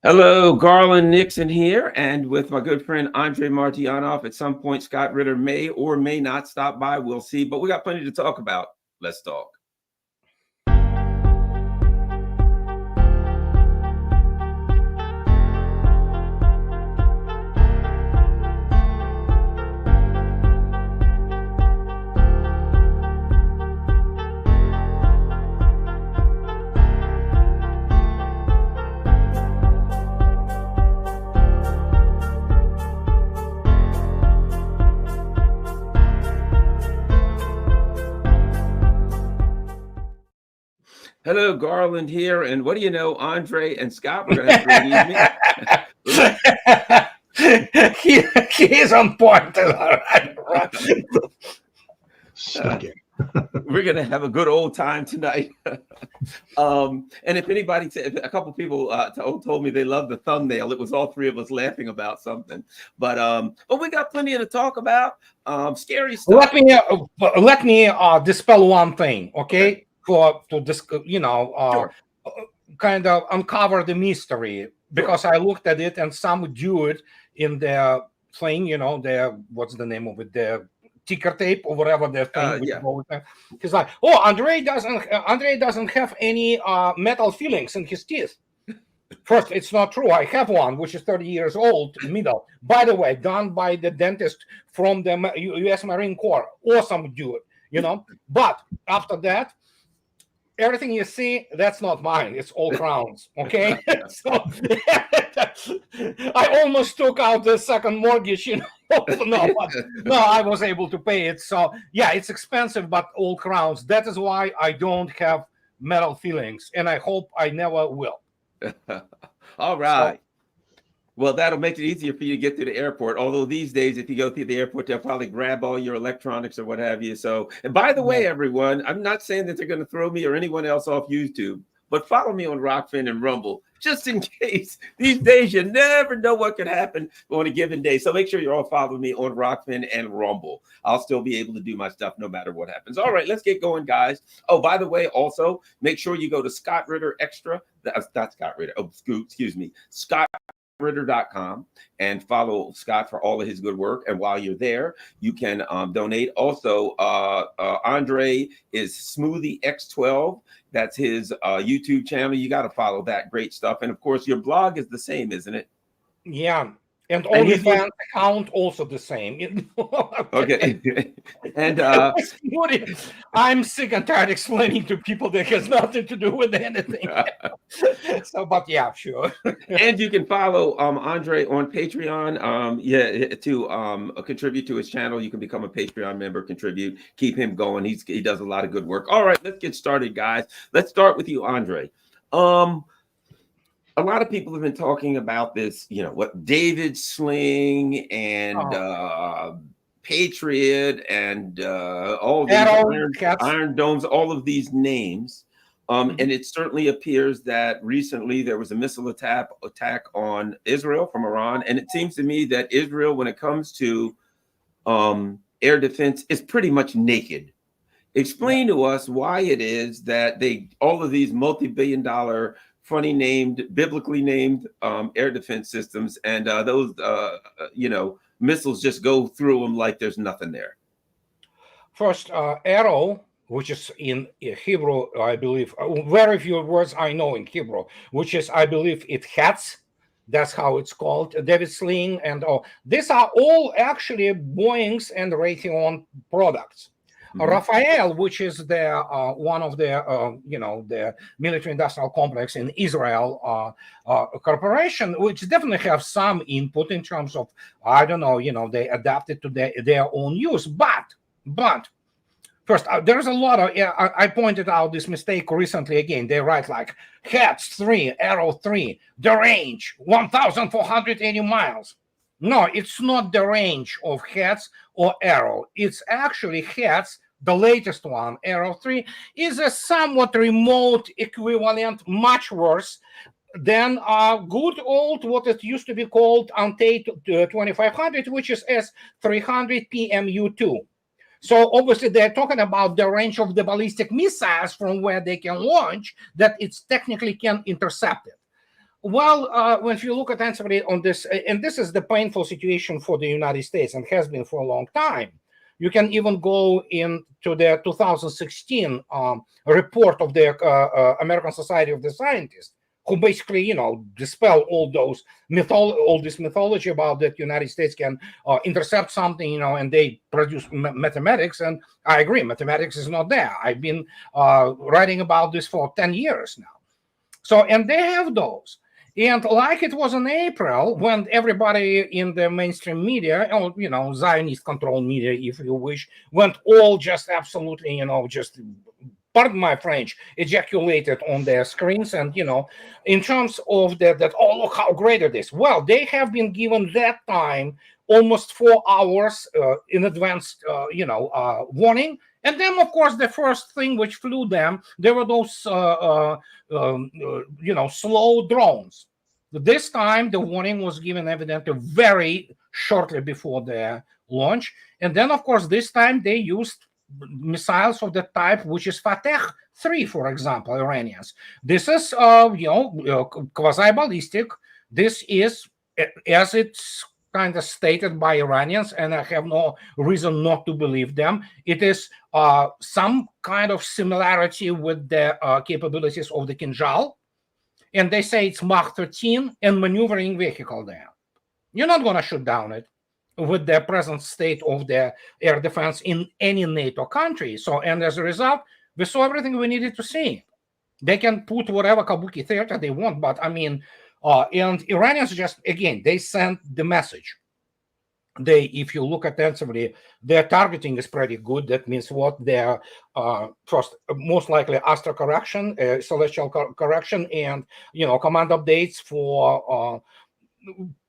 Hello, Garland Nixon here, and with my good friend Andrei Martyanov. At some point, Scott Ritter may or may not stop by. We'll see, but we got plenty to talk about. Let's talk. Hello, Garland here, and what do you know, Andrei and Scott, we're going to have a great evening. he is on point. We're going to have a good old time tonight. And if anybody, a couple people told me they loved the thumbnail. It was all three of us laughing about something. But we got plenty to talk about. Scary stuff. Let me dispel one thing, okay? To Sure. Kind of uncover the mystery, because Sure. I looked at it and some dude in the thing, what's the name of it, the ticker tape or whatever the thing. Yeah. He's like, oh, Andrei doesn't have any metal fillings in his teeth. First, it's not true. I have one, which is 30 years old, middle. By the way, done by the dentist from the U.S. Marine Corps. Awesome dude, But after that, everything you see, that's not mine. It's all crowns, okay? So I almost took out the second mortgage, No, I was able to pay it. So yeah, it's expensive, but all crowns. That is why I don't have metal fillings, and I hope I never will. All right. Well, that'll make it easier for you to get to the airport. Although these days, if you go through the airport, they'll probably grab all your electronics or what have you. So, and by the way, everyone, I'm not saying that they're going to throw me or anyone else off YouTube, but follow me on Rockfin and Rumble, just in case. These days, you never know what could happen on a given day. So make sure you're all following me on Rockfin and Rumble. I'll still be able to do my stuff no matter what happens. All right, let's get going, guys. Oh, by the way, also, make sure you go to Scott Ritter Extra. That's not Scott Ritter. Oh, excuse me. Ritter.com and follow Scott for all of his good work. And while you're there, you can donate. Also, Andrei is Smoothie X12. That's his YouTube channel. You got to follow that. Great stuff. And of course, your blog is the same, isn't it? Yeah. And OnlyFans account also the same. Okay. And I'm sick and tired explaining to people that has nothing to do with anything. So, but yeah, sure. And you can follow Andrei on Patreon. To contribute to his channel, you can become a Patreon member, contribute, keep him going. He does a lot of good work. All right, let's get started, guys. Let's start with you, Andrei. A lot of people have been talking about this, what David Sling and Patriot and all these Iron Domes, all of these names. And it certainly appears that recently there was a missile attack on Israel from Iran. And it seems to me that Israel, when it comes to air defense, is pretty much naked. Explain to us why it is that all of these multi-billion-dollar funny named, biblically named air defense systems, and those, missiles just go through them like there's nothing there. First, arrow, which is in Hebrew, I believe, very few words I know in Hebrew, which is, I believe, it hats. That's how it's called. David Sling and all. These are all actually Boeing's and Raytheon products. Rafael, which is the one of the the military-industrial complex in Israel corporation, which definitely have some input in terms of, I don't know, they adapted to their own use. But first, there's a lot of, I pointed out this mistake recently again. They write like Hats 3, Arrow 3, the range 1,480 miles. No, it's not the range of Hats or Arrow. It's actually Hats. The latest one, Arrow 3, is a somewhat remote equivalent, much worse than good old, what it used to be called Ante 2500, which is S300 PMU2. So obviously they're talking about the range of the ballistic missiles from where they can launch, that it's technically can intercept it. Well, when you look attentively on this, and this is the painful situation for the United States and has been for a long time. You can even go into the 2016 report of the American Society of the Scientists, who basically, dispel all all this mythology about that United States can intercept something, and they produce mathematics. And I agree, mathematics is not there. I've been writing about this for 10 years now. So, and they have those. And like it was in April, when everybody in the mainstream media, or, Zionist controlled media, if you wish, went all just absolutely, just, pardon my French, ejaculated on their screens. And, in terms of that, oh, look how great it is. Well, they have been given that time almost 4 hours in advance, warning. And then, of course, the first thing which flew them, there were those, slow drones. This time, the warning was given evidently very shortly before the launch. And then, of course, this time they used missiles of the type which is Fateh 3, for example, Iranians. This is, quasi-ballistic. This is, as it's kind of stated by Iranians, and I have no reason not to believe them, it is some kind of similarity with the capabilities of the Kinjal. And they say it's Mach 13 and maneuvering vehicle there. You're not going to shoot down it with the present state of the air defense in any NATO country. So, and as a result, we saw everything we needed to see. They can put whatever kabuki theater they want, but I mean, and Iranians just, again, they sent the message. If you look attentively, their targeting is pretty good. That means what? Their first, most likely astral correction, celestial correction, and command updates for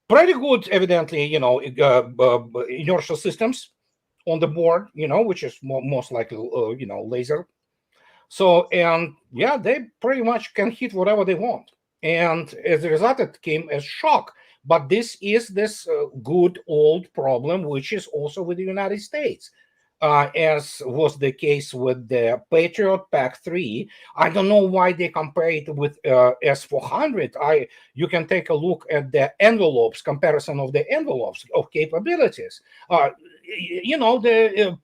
pretty good, evidently, inertial systems on the board, which is most likely, laser. So, and yeah, they pretty much can hit whatever they want. And as a result, it came as shock. But this is this good old problem, which is also with the United States, as was the case with the Patriot PAC-3. I don't know why they compare it with S-400. You can take a look at the envelopes, comparison of the envelopes of capabilities. The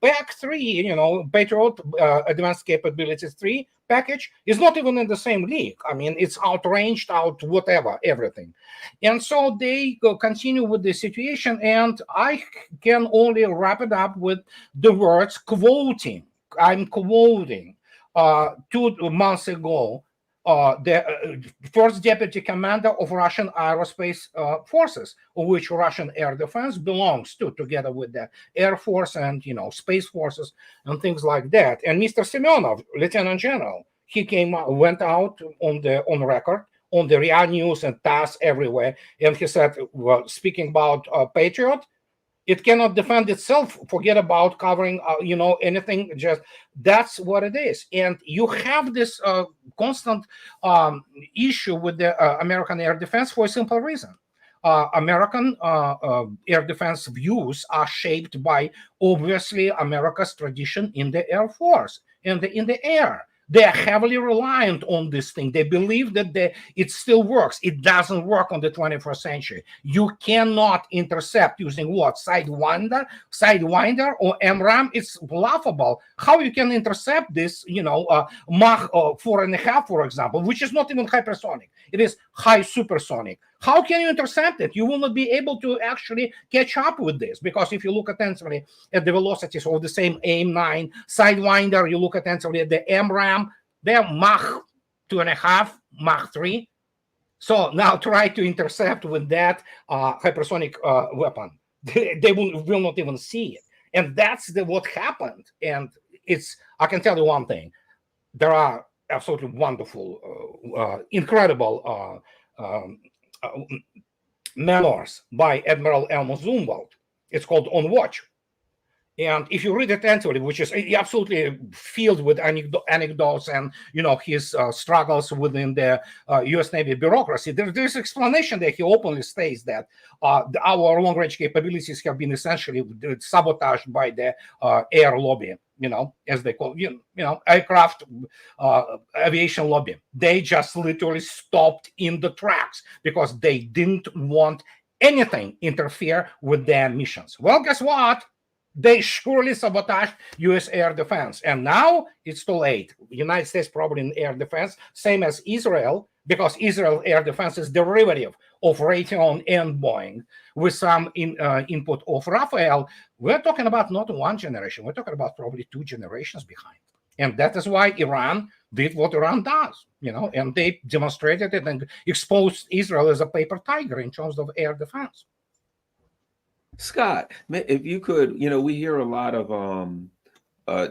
PAC-3, Patriot Advanced Capabilities 3 package is not even in the same league. I mean, it's outranged, out whatever, everything. And so they continue with the situation, and I can only wrap it up with the words quoting. I'm quoting 2 months ago, the first deputy commander of Russian aerospace forces, of which Russian air defense belongs to, together with the Air Force and space forces and things like that. And Mr. Semyonov, Lieutenant General, he went out on record on the RIA News and TASS everywhere, and he said, well, speaking about Patriot, it cannot defend itself. Forget about covering, anything. Just that's what it is. And you have this constant issue with the American air defense for a simple reason. American air defense views are shaped by, obviously, America's tradition in the Air Force and in the air. They are heavily reliant on this thing. They believe that it still works. It doesn't work on the 21st century. You cannot intercept using what? Sidewinder or MRAM. It's laughable. How you can intercept this, Mach 4.5, for example, which is not even hypersonic. It is high supersonic. How can you intercept it? You will not be able to actually catch up with this, because if you look attentively at the velocities of the same AIM-9 Sidewinder, you look attentively at the MRAM, they're Mach 2.5, Mach 3. So now try to intercept with that hypersonic weapon. They will not even see it. And that's what happened. And I can tell you one thing. There are absolutely wonderful, incredible memoirs by Admiral Elmo Zumwalt. It's called On Watch. And if you read it attentively, which is absolutely filled with anecdotes and his struggles within the U.S. Navy bureaucracy, there's explanation that he openly states that our long-range capabilities have been essentially sabotaged by the air lobby, as they call aircraft aviation lobby. They just literally stopped in the tracks because they didn't want anything interfere with their missions. Well, guess what? They surely sabotaged U.S. air defense. And now it's too late. The United States probably in air defense, same as Israel, because Israel air defense is derivative of Raytheon and Boeing with some input of Rafael. We're talking about not one generation. We're talking about probably 2 generations behind. And that is why Iran did what Iran does, and they demonstrated it and exposed Israel as a paper tiger in terms of air defense. Scott, if you could, we hear a lot of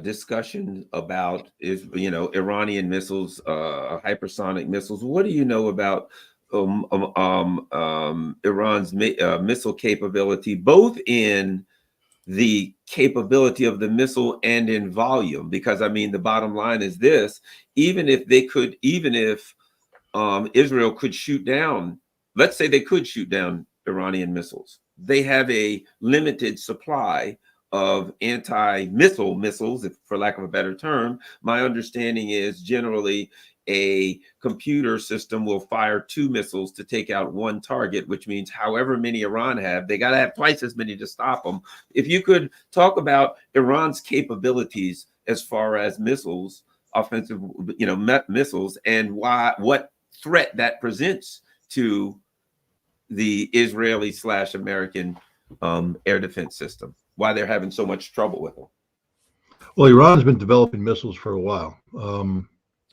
discussion about Iranian missiles, hypersonic missiles. What do you know about Iran's missile capability, both in the capability of the missile and in volume? Because I mean, the bottom line is this: even if Israel could shoot down, let's say they could shoot down Iranian missiles, they have a limited supply of anti-missile missiles, if for lack of a better term. My understanding is generally a computer system will fire 2 missiles to take out 1 target, which means however many Iran have, they got to have twice as many to stop them. If you could talk about Iran's capabilities as far as missiles, offensive, missiles, and what threat that presents to the Israeli/American air defense system, why they're having so much trouble with them. Well, Iran's been developing missiles for a while.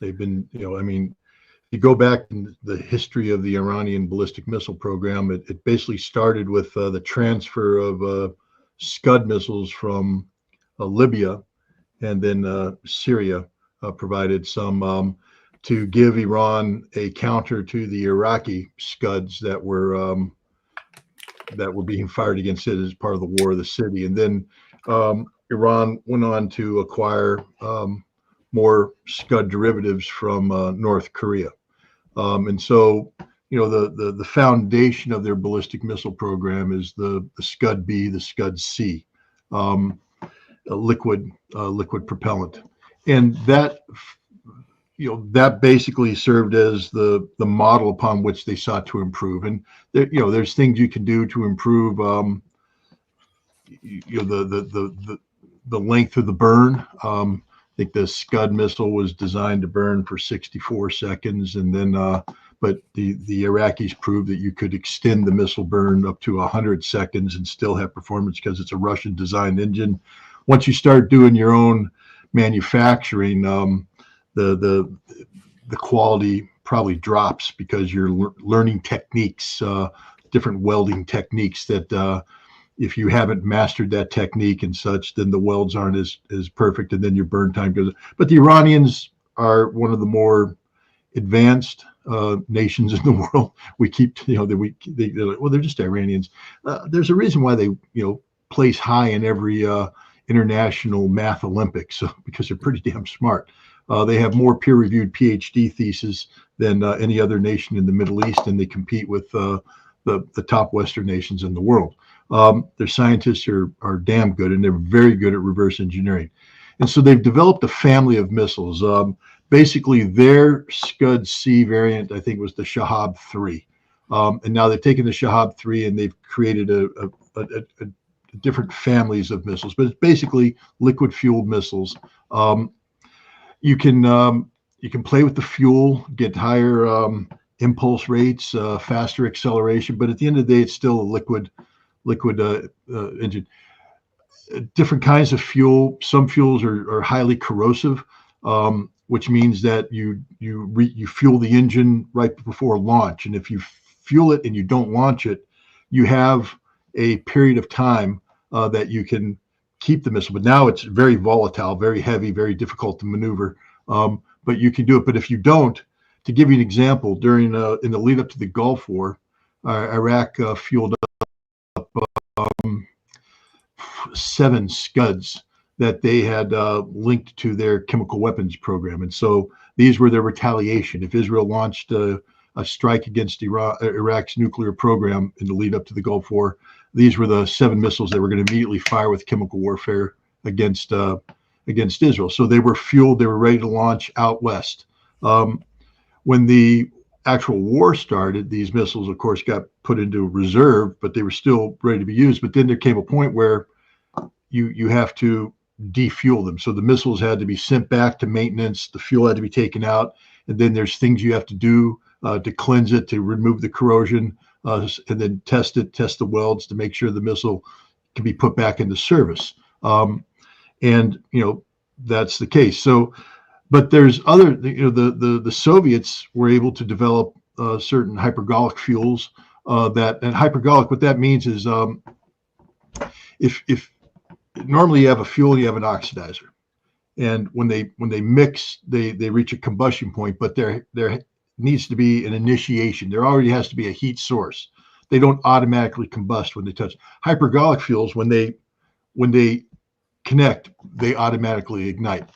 They've been, you go back in the history of the Iranian ballistic missile program, it basically started with the transfer of Scud missiles from Libya, and then Syria provided some to give Iran a counter to the Iraqi Scuds that were being fired against it as part of the War of the City. And then Iran went on to acquire more Scud derivatives from North Korea. And so, the foundation of their ballistic missile program is the Scud B, the Scud C, liquid propellant. And that basically served as the model upon which they sought to improve. And there's things you can do to improve, the length of the burn. I think the Scud missile was designed to burn for 64 seconds, and then but the Iraqis proved that you could extend the missile burn up to 100 seconds and still have performance because it's a Russian designed engine. Once you start doing your own manufacturing, the quality probably drops because you're learning techniques, different welding techniques that if you haven't mastered that technique and such, then the welds aren't as perfect, and then your burn time goes. But the Iranians are one of the more advanced nations in the world. We keep, they're like, well, they're just Iranians. There's a reason why they, place high in every international math Olympics, because they're pretty damn smart. They have more peer-reviewed PhD theses than any other nation in the Middle East, and they compete with the top Western nations in the world. Their scientists are damn good, and they're very good at reverse engineering. And so they've developed a family of missiles. Basically, their Scud C variant, I think, was the Shahab 3. And now they've taken the Shahab 3 and they've created a different families of missiles. But it's basically liquid-fueled missiles. You can play with the fuel, get higher impulse rates, faster acceleration, but at the end of the day, it's still a liquid engine. Different kinds of fuel. Some fuels are highly corrosive, which means that you fuel the engine right before launch, and if you fuel it and you don't launch it, you have a period of time that you can keep the missile. But now it's very volatile, very heavy, very difficult to maneuver. But you can do it. But if you don't, to give you an example, during in the lead up to the Gulf War, Iraq fueled up 7 Scuds that they had linked to their chemical weapons program. And so these were their retaliation. If Israel launched a strike against Iraq's nuclear program in the lead up to the Gulf War, these were the 7 missiles they were going to immediately fire with chemical warfare against Israel. So they were fueled, they were ready to launch out west. When the actual war started, these missiles, of course, got put into reserve, but they were still ready to be used. But then there came a point where you have to defuel them. So the missiles had to be sent back to maintenance, the fuel had to be taken out, and then there's things you have to do to cleanse it, to remove the corrosion, and then test the welds to make sure the missile can be put back into service. And that's the case. So, but there's other, the Soviets were able to develop certain hypergolic fuels and hypergolic, what that means is if normally you have a fuel, you have an oxidizer, and when they mix, they reach a combustion point, but there needs to be an initiation. There already has to be a heat source. They don't automatically combust when they touch. Hypergolic fuels, when they connect, they automatically ignite.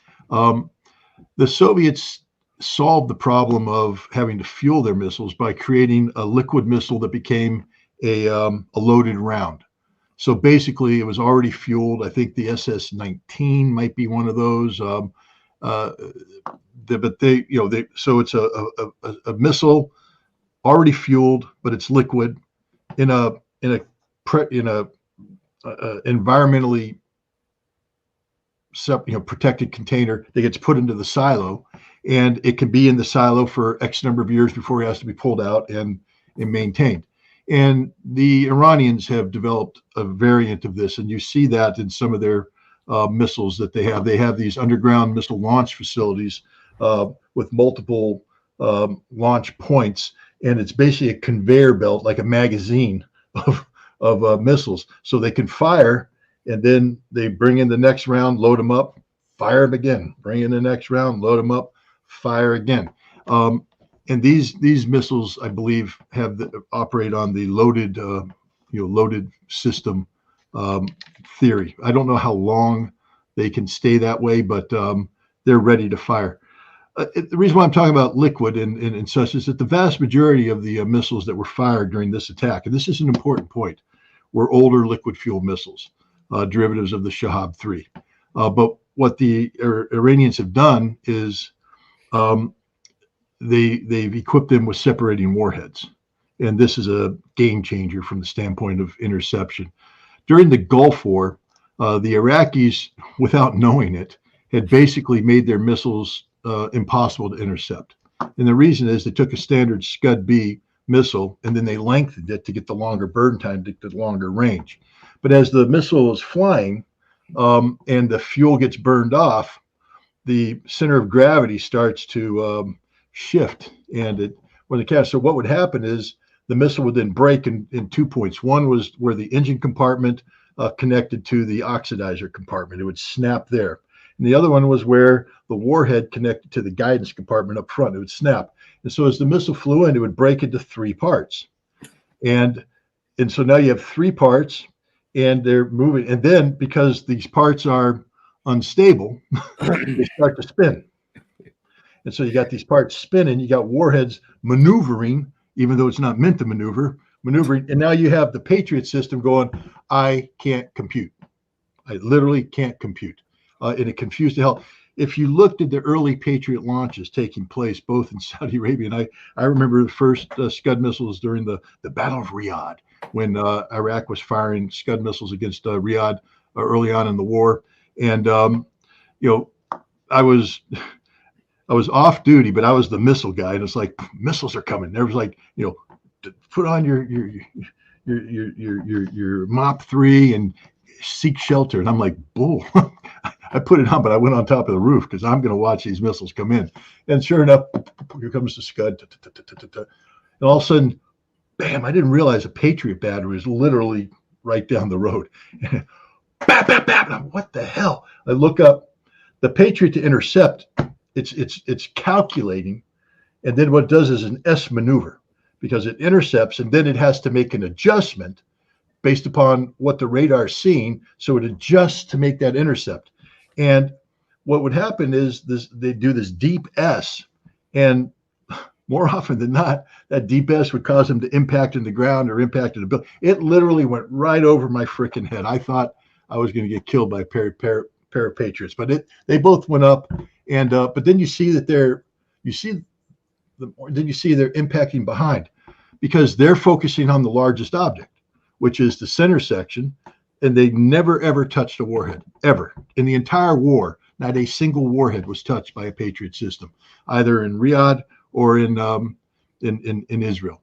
The Soviets solved the problem of having to fuel their missiles by creating a liquid missile that became a loaded round. So basically, it was already fueled. I think the SS-19 might be one of those. So it's a missile already fueled, but it's liquid in a environmentally protected container that gets put into the silo, and it can be in the silo for X number of years before it has to be pulled out and maintained. And the Iranians have developed a variant of this, and you see that in some of their missiles that they have. They have these underground missile launch facilities with multiple launch points, and it's basically a conveyor belt, like a magazine of missiles. So they can fire, and then they bring in the next round, load them up, fire them again, bring in the next round, load them up, fire again. And these missiles, I believe, operate on the loaded system theory. I don't know how long they can stay that way, but they're ready to fire. The reason why I'm talking about liquid and such is that the vast majority of the missiles that were fired during this attack, and this is an important point, were older liquid fuel missiles, derivatives of the Shahab 3. But what the Iranians have done is they've equipped them with separating warheads. And this is a game changer from the standpoint of interception. During the Gulf War, the Iraqis, without knowing it, had basically made their missiles impossible to intercept. And the reason is they took a standard Scud-B missile and then they lengthened it to get the longer burn time, to get the longer range. But as the missile is flying and the fuel gets burned off, the center of gravity starts to shift, and so what would happen is the missile would then break in 2 points. One was where the engine compartment connected to the oxidizer compartment. It would snap there. And the other one was where the warhead connected to the guidance compartment up front. It would snap. And so as the missile flew in, it would break into 3 parts. And so now you have 3 parts, and they're moving. And then because these parts are unstable, they start to spin. And so you got these parts spinning, you got warheads maneuvering, even though it's not meant to maneuvering. And now you have the Patriot system going, I can't compute. I literally can't compute. And it confused the hell. If you looked at the early Patriot launches taking place, both in Saudi Arabia, and I remember the first Scud missiles during the Battle of Riyadh, when Iraq was firing Scud missiles against Riyadh early on in the war. And, I was off duty, but I was the missile guy, and it's like missiles are coming. There was like, put on your MOP 3 and seek shelter. And I'm like, bull. I put it on, but I went on top of the roof because I'm going to watch these missiles come in. And sure enough, here comes the Scud. And all of a sudden, bam! I didn't realize a Patriot battery was literally right down the road. Bap, bap, bap. What the hell? I look up. The Patriot to intercept. It's calculating, and then what it does is an S maneuver, because it intercepts and then it has to make an adjustment based upon what the radar is seeing. So it adjusts to make that intercept. And what would happen is they do this deep S, and more often than not, that deep S would cause them to impact in the ground or impact in the building. It literally went right over my freaking head. I thought I was going to get killed by a pair of Patriots, but they both went up. And but then you see that they're impacting behind, because they're focusing on the largest object, which is the center section, and they never ever touched a warhead, ever in the entire war. Not a single warhead was touched by a Patriot system, either in Riyadh or in Israel.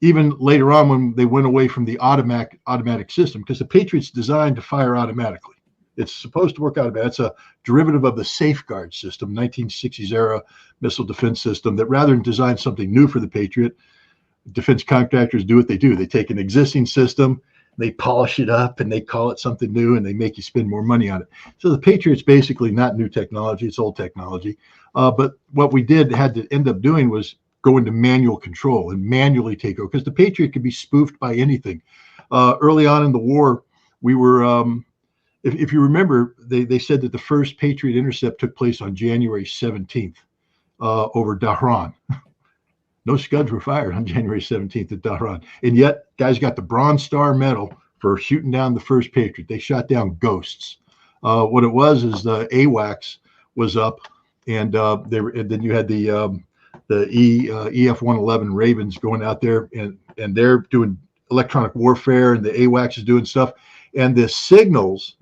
Even later on, when they went away from the automatic system, because the Patriot's designed to fire automatically. It's supposed to work automatically. It's a derivative of the Safeguard system, 1960s era missile defense system, that rather than design something new for the Patriot, defense contractors do what they do. They take an existing system, they polish it up, and they call it something new, and they make you spend more money on it. So the Patriot's basically not new technology, it's old technology. But what we had to end up doing was go into manual control and manually take over, because the Patriot could be spoofed by anything. Early on in the war, we were, if you remember, they said that the first Patriot intercept took place on January 17th over Dhahran. No Scuds were fired on January 17th at Dhahran. And yet, guys got the Bronze Star Medal for shooting down the first Patriot. They shot down ghosts. What it was is the AWACS was up, and then you had the EF-111 Ravens going out there, and they're doing electronic warfare, and the AWACS is doing stuff. And the signals,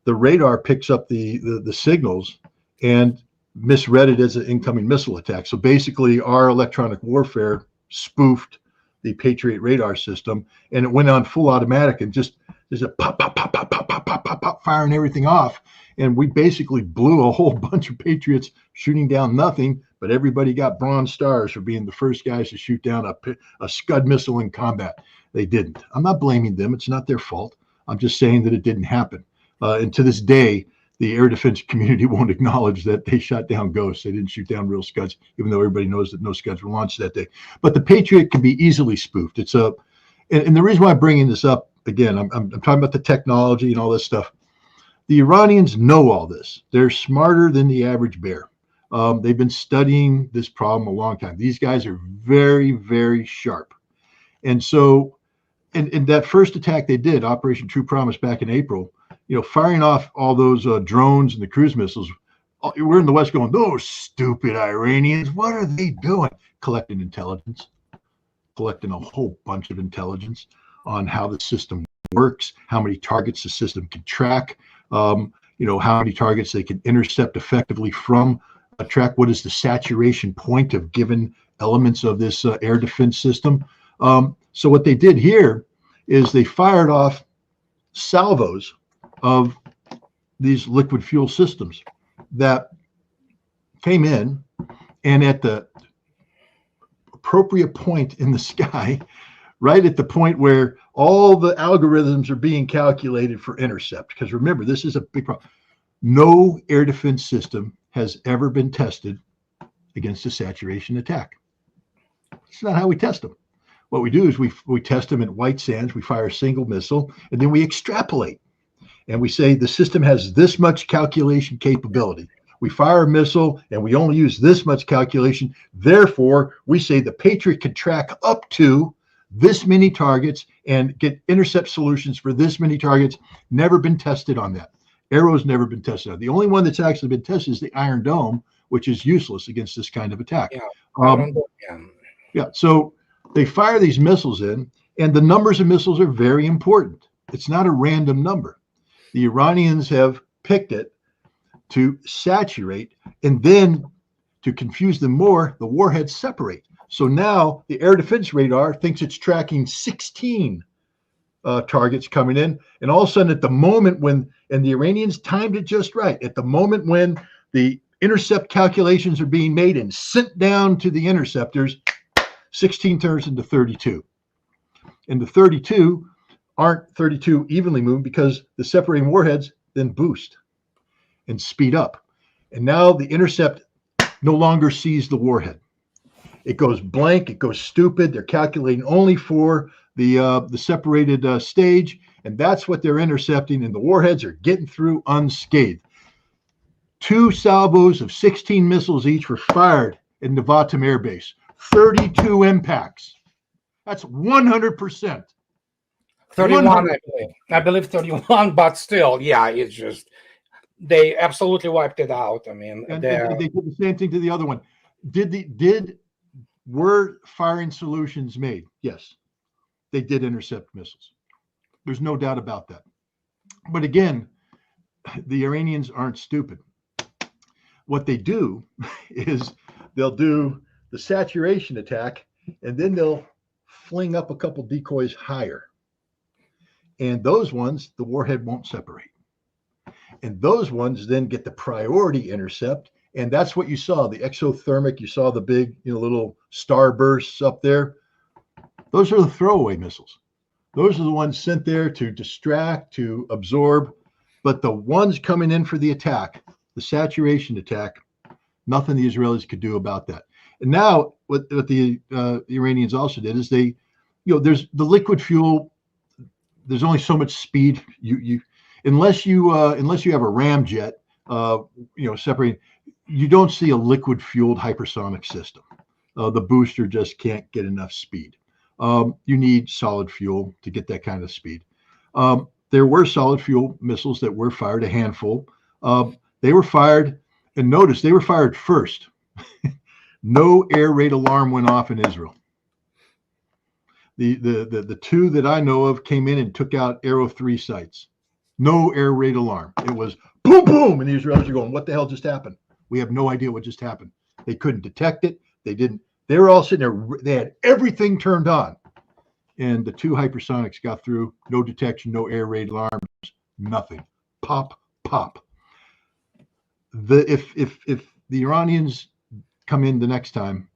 the radar picks up the signals and misread it as an incoming missile attack. So basically, our electronic warfare spoofed the Patriot radar system, and it went on full automatic, and just there's a pop, pop, pop, pop, pop, pop, pop, pop, pop, firing everything off. And we basically blew a whole bunch of Patriots shooting down nothing, but everybody got Bronze Stars for being the first guys to shoot down a Scud missile in combat. They didn't. I'm not blaming them. It's not their fault. I'm just saying that it didn't happen. And to this day, the air defense community won't acknowledge that they shot down ghosts. They didn't shoot down real Scuds, even though everybody knows that no Scuds were launched that day. But the Patriot can be easily spoofed. It's and the reason why I'm bringing this up, again, I'm talking about the technology and all this stuff. The Iranians know all this. They're smarter than the average bear. They've been studying this problem a long time. These guys are very, very sharp. And so, in that first attack they did, Operation True Promise, back in April, firing off all those drones and the cruise missiles, we're in the West going, those stupid Iranians, what are they doing? Collecting intelligence, collecting a whole bunch of intelligence on how the system works, how many targets the system can track, how many targets they can intercept effectively from a track. What is the saturation point of given elements of this air defense system? So what they did here is they fired off salvos of these liquid fuel systems that came in, and at the appropriate point in the sky, right at the point where all the algorithms are being calculated for intercept. Because remember, this is a big problem. No air defense system has ever been tested against a saturation attack. It's not how we test them. What we do is we test them in white sands, we fire a single missile, and then we extrapolate. And we say the system has this much calculation capability. We fire a missile and we only use this much calculation. Therefore, we say the Patriot can track up to this many targets and get intercept solutions for this many targets. Never been tested on that. Arrow's never been tested on. The only one that's actually been tested is the Iron Dome, which is useless against this kind of attack. So they fire these missiles in, and the numbers of missiles are very important. It's not a random number. The Iranians have picked it to saturate, and then to confuse them more, the warheads separate. So now the air defense radar thinks it's tracking 16 targets coming in, and all of a sudden at the moment when, and the Iranians timed it just right, at the moment when the intercept calculations are being made and sent down to the interceptors, 16 turns into 32. And the 32 aren't 32 evenly moved, because the separating warheads then boost and speed up. And now the intercept no longer sees the warhead. It goes blank, it goes stupid. They're calculating only for the separated stage, and that's what they're intercepting, and the warheads are getting through unscathed. 2 salvos of 16 missiles each were fired at Novatum Air Base. 32 impacts. That's 100%. 31, 100. I believe 31, but still, yeah, it's just they absolutely wiped it out. I mean, And they did the same thing to the other one. Were firing solutions made? Yes, they did intercept missiles. There's no doubt about that. But again, the Iranians aren't stupid. What they do is they'll do the saturation attack, and then they'll fling up a couple decoys higher. And those ones, the warhead won't separate. And those ones then get the priority intercept. And that's what you saw, the exothermic. You saw the big, little starbursts up there. Those are the throwaway missiles. Those are the ones sent there to distract, to absorb. But the ones coming in for the attack, the saturation attack, nothing the Israelis could do about that. And now what the Iranians also did is they, there's the liquid fuel. There's only so much speed unless you have a ramjet, separating. You don't see a liquid fueled hypersonic system. The booster just can't get enough speed. You need solid fuel to get that kind of speed. There were solid fuel missiles that were fired, a handful. They were fired, and notice they were fired first. No air raid alarm went off in Israel. The 2 that I know of came in and took out Arrow 3 sites. No air raid alarm. It was boom, boom, and the Israelis are going, what the hell just happened? We have no idea what just happened. They couldn't detect it. They didn't. They were all sitting there. They had everything turned on. And the 2 hypersonics got through. No detection, no air raid alarms, nothing. Pop, pop. If the Iranians come in the next time,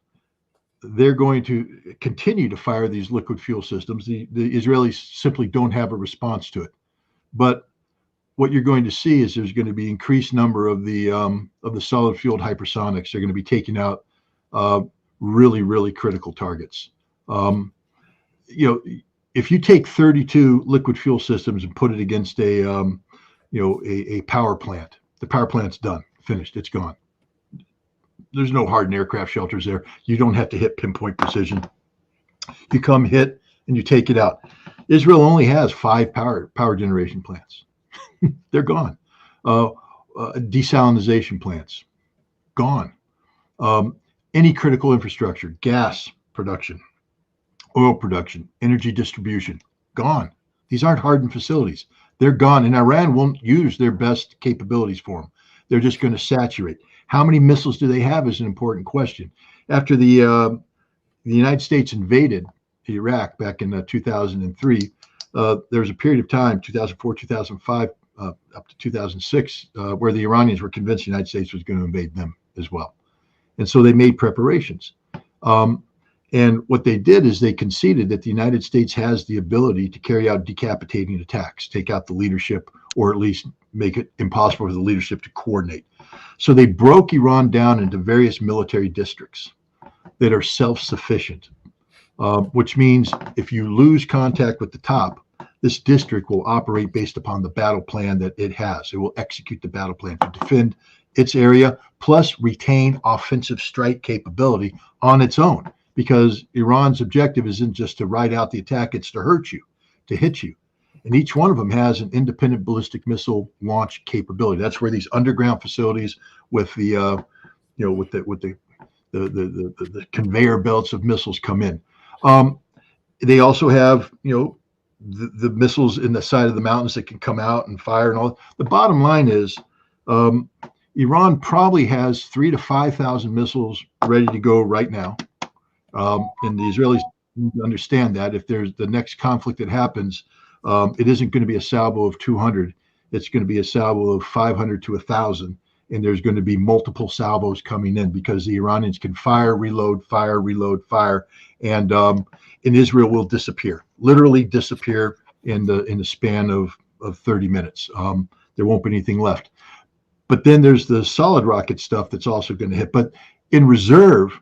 they're going to continue to fire these liquid fuel systems. The Israelis simply don't have a response to it. But what you're going to see is there's going to be increased number of the solid fueled hypersonics. They're going to be taking out really, really critical targets. If you take 32 liquid fuel systems and put it against a power plant, the power plant's done, finished, it's gone. There's no hardened aircraft shelters there. You don't have to hit pinpoint precision. You come hit and you take it out. Israel only has 5 power generation plants. They're gone. Desalinization plants, gone. Any critical infrastructure, gas production, oil production, energy distribution, gone. These aren't hardened facilities. They're gone, and Iran won't use their best capabilities for them. They're just going to saturate. How many missiles do they have is an important question. After the United States invaded Iraq back in 2003, there was a period of time, 2004, 2005, up to 2006, where the Iranians were convinced the United States was going to invade them as well. And so they made preparations. And what they did is they conceded that the United States has the ability to carry out decapitating attacks, take out the leadership, or at least make it impossible for the leadership to coordinate. So they broke Iran down into various military districts that are self-sufficient, which means if you lose contact with the top, this district will operate based upon the battle plan that it has. It will execute the battle plan to defend its area, plus retain offensive strike capability on its own, because Iran's objective isn't just to ride out the attack, it's to hurt you, to hit you. And each one of them has an independent ballistic missile launch capability. That's where these underground facilities with the conveyor belts of missiles come in. They also have, the missiles in the side of the mountains that can come out and fire and all. The bottom line is, Iran probably has 3,000 to 5,000 missiles ready to go right now. And the Israelis need to understand that if there's the next conflict that happens, it isn't going to be a salvo of 200. It's going to be a salvo of 500 to 1,000. And there's going to be multiple salvos coming in because the Iranians can fire, reload, fire, reload, fire. And Israel will disappear, literally disappear in the span of 30 minutes. There won't be anything left. But then there's the solid rocket stuff that's also going to hit. But in reserve,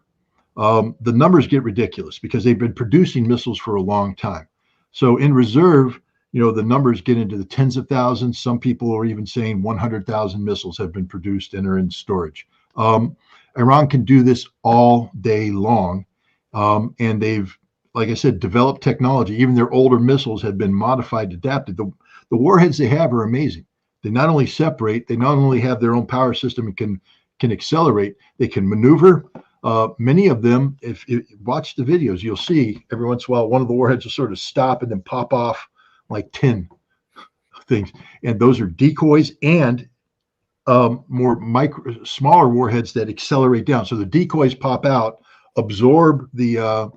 the numbers get ridiculous because they've been producing missiles for a long time. So in reserve, the numbers get into the tens of thousands. Some people are even saying 100,000 missiles have been produced and are in storage. Iran can do this all day long. And they've, like I said, developed technology. Even their older missiles have been modified, adapted. The warheads they have are amazing. They not only separate, they not only have their own power system and can accelerate, they can maneuver. Many of them, if you watch the videos, you'll see every once in a while one of the warheads will sort of stop and then pop off like 10 things. And those are decoys and smaller warheads that accelerate down. So the decoys pop out, absorb the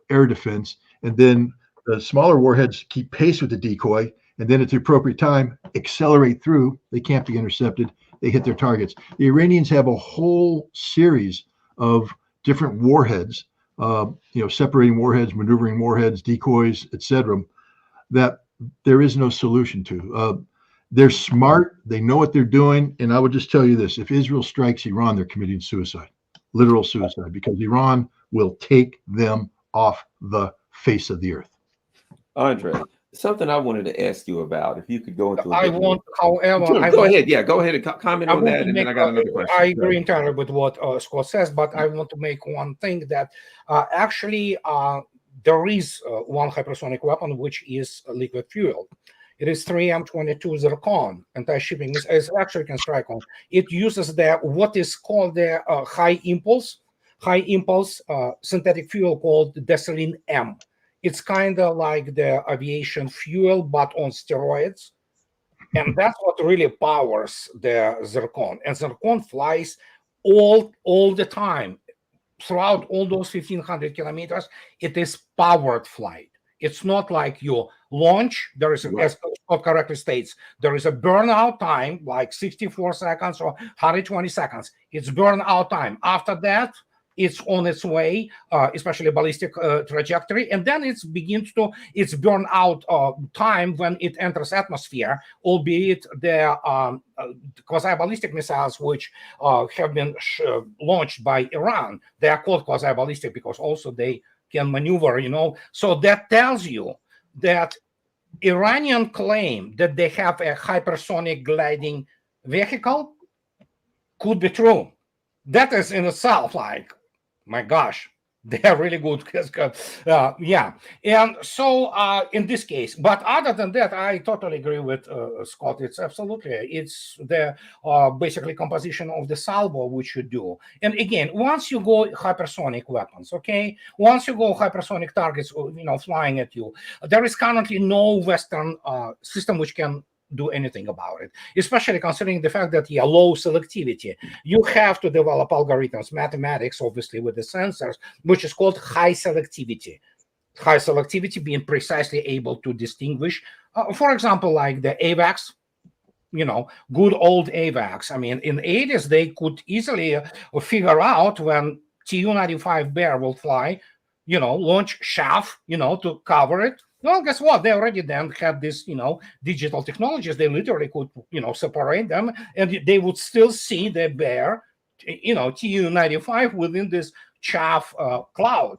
air defense, and then the smaller warheads keep pace with the decoy, and then at the appropriate time accelerate through. They can't be intercepted. They hit their targets. The Iranians have a whole series of different warheads, separating warheads, maneuvering warheads, decoys, etc., that there is no solution to. They're smart. They know what they're doing. And I would just tell you this: if Israel strikes Iran, they're committing suicide, literal suicide, because Iran will take them off the face of the earth. Andre, something I wanted to ask you about, if you could go into I want, however, sure, go ahead. Yeah, go ahead and comment on that, and then I got another question. I agree entirely with what Scott says, but I want to make one thing that actually there is one hypersonic weapon which is liquid fuel. It is 3M22 Zircon anti-shipping missile. It actually can strike on. It uses what is called the high impulse synthetic fuel called Desaline M. It's kind of like the aviation fuel, but on steroids. And that's what really powers the Zircon. And Zircon flies all the time. Throughout all those 1,500 kilometers, it is powered flight. It's not like you launch. There is, as Scott correctly states, there is a burnout time, like 64 seconds or 120 seconds. It's burnout time. After that, it's on its way, especially ballistic trajectory, and then it begins to its burnout time when it enters atmosphere, albeit the quasi-ballistic missiles which have been launched by Iran. They are called quasi-ballistic because also they can maneuver, So that tells you that Iranian claim that they have a hypersonic gliding vehicle could be true. That is in itself like, my gosh, they are really good. Yeah. And so in this case, but other than that, I totally agree with Scott. It's the basically composition of the salvo which you do. And again, once you go hypersonic weapons, once you go hypersonic targets, flying at you, there is currently no Western system which can do anything about it, especially considering the fact that low selectivity. You have to develop algorithms, mathematics, obviously, with the sensors, which is called high selectivity. High selectivity being precisely able to distinguish, for example, like the AVAX, good old AVAX. I mean, in the 80s, they could easily figure out when Tu-95 Bear will fly, launch chaff, to cover it. Well, guess what? They already then had this, digital technologies. They literally could, separate them, and they would still see the bear, Tu-95 within this chaff cloud,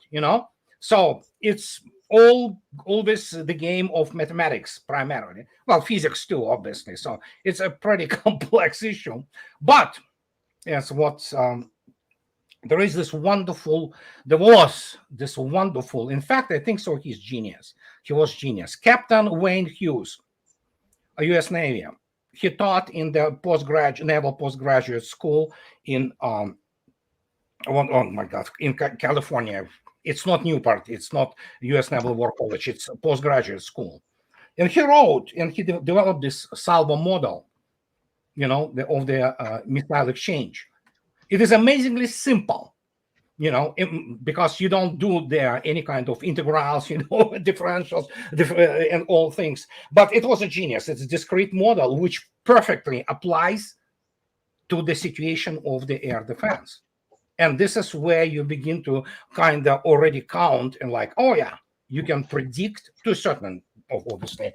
So it's always the game of mathematics primarily. Well, physics too, obviously. So it's a pretty complex issue. But yes, there was this wonderful, in fact, I think so, he's genius. He was genius. Captain Wayne Hughes, a U.S. Navy. He taught in the naval postgraduate school in, in California. It's not Newport, it's not U.S. Naval War College, it's a postgraduate school. And he wrote, and he developed this salvo model, of the missile exchange. It is amazingly simple, because you don't do there any kind of integrals, differentials, and all things. But it was a genius. It's a discrete model which perfectly applies to the situation of the air defense. And this is where you begin to kind of already count and like, oh yeah, you can predict to a certain, obviously,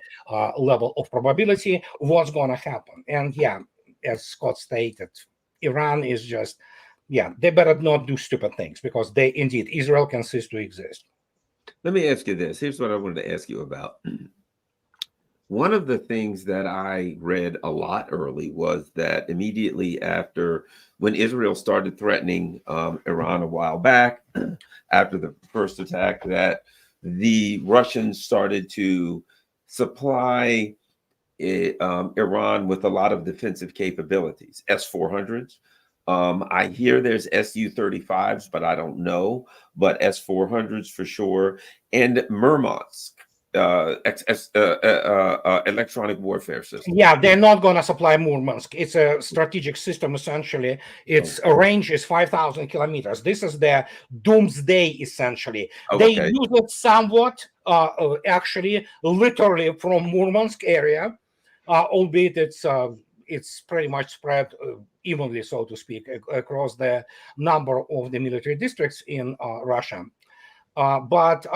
level of probability what's going to happen. And yeah, as Scott stated, Iran is just, they better not do stupid things because Israel can cease to exist. Let me ask you this. Here's what I wanted to ask you about. One of the things that I read a lot early was that immediately after, when Israel started threatening Iran a while back, after the first attack, that the Russians started to supply Iran with a lot of defensive capabilities, S-400s. I hear there's Su-35s, but I don't know. But S-400s for sure, and Murmansk, electronic warfare system. Yeah, they're not going to supply Murmansk. It's a strategic system, essentially. Its range is 5,000 kilometers. This is the doomsday, essentially. They use it somewhat, actually, literally from Murmansk area, albeit it's pretty much spread evenly, so to speak, across the number of the military districts in Russia. But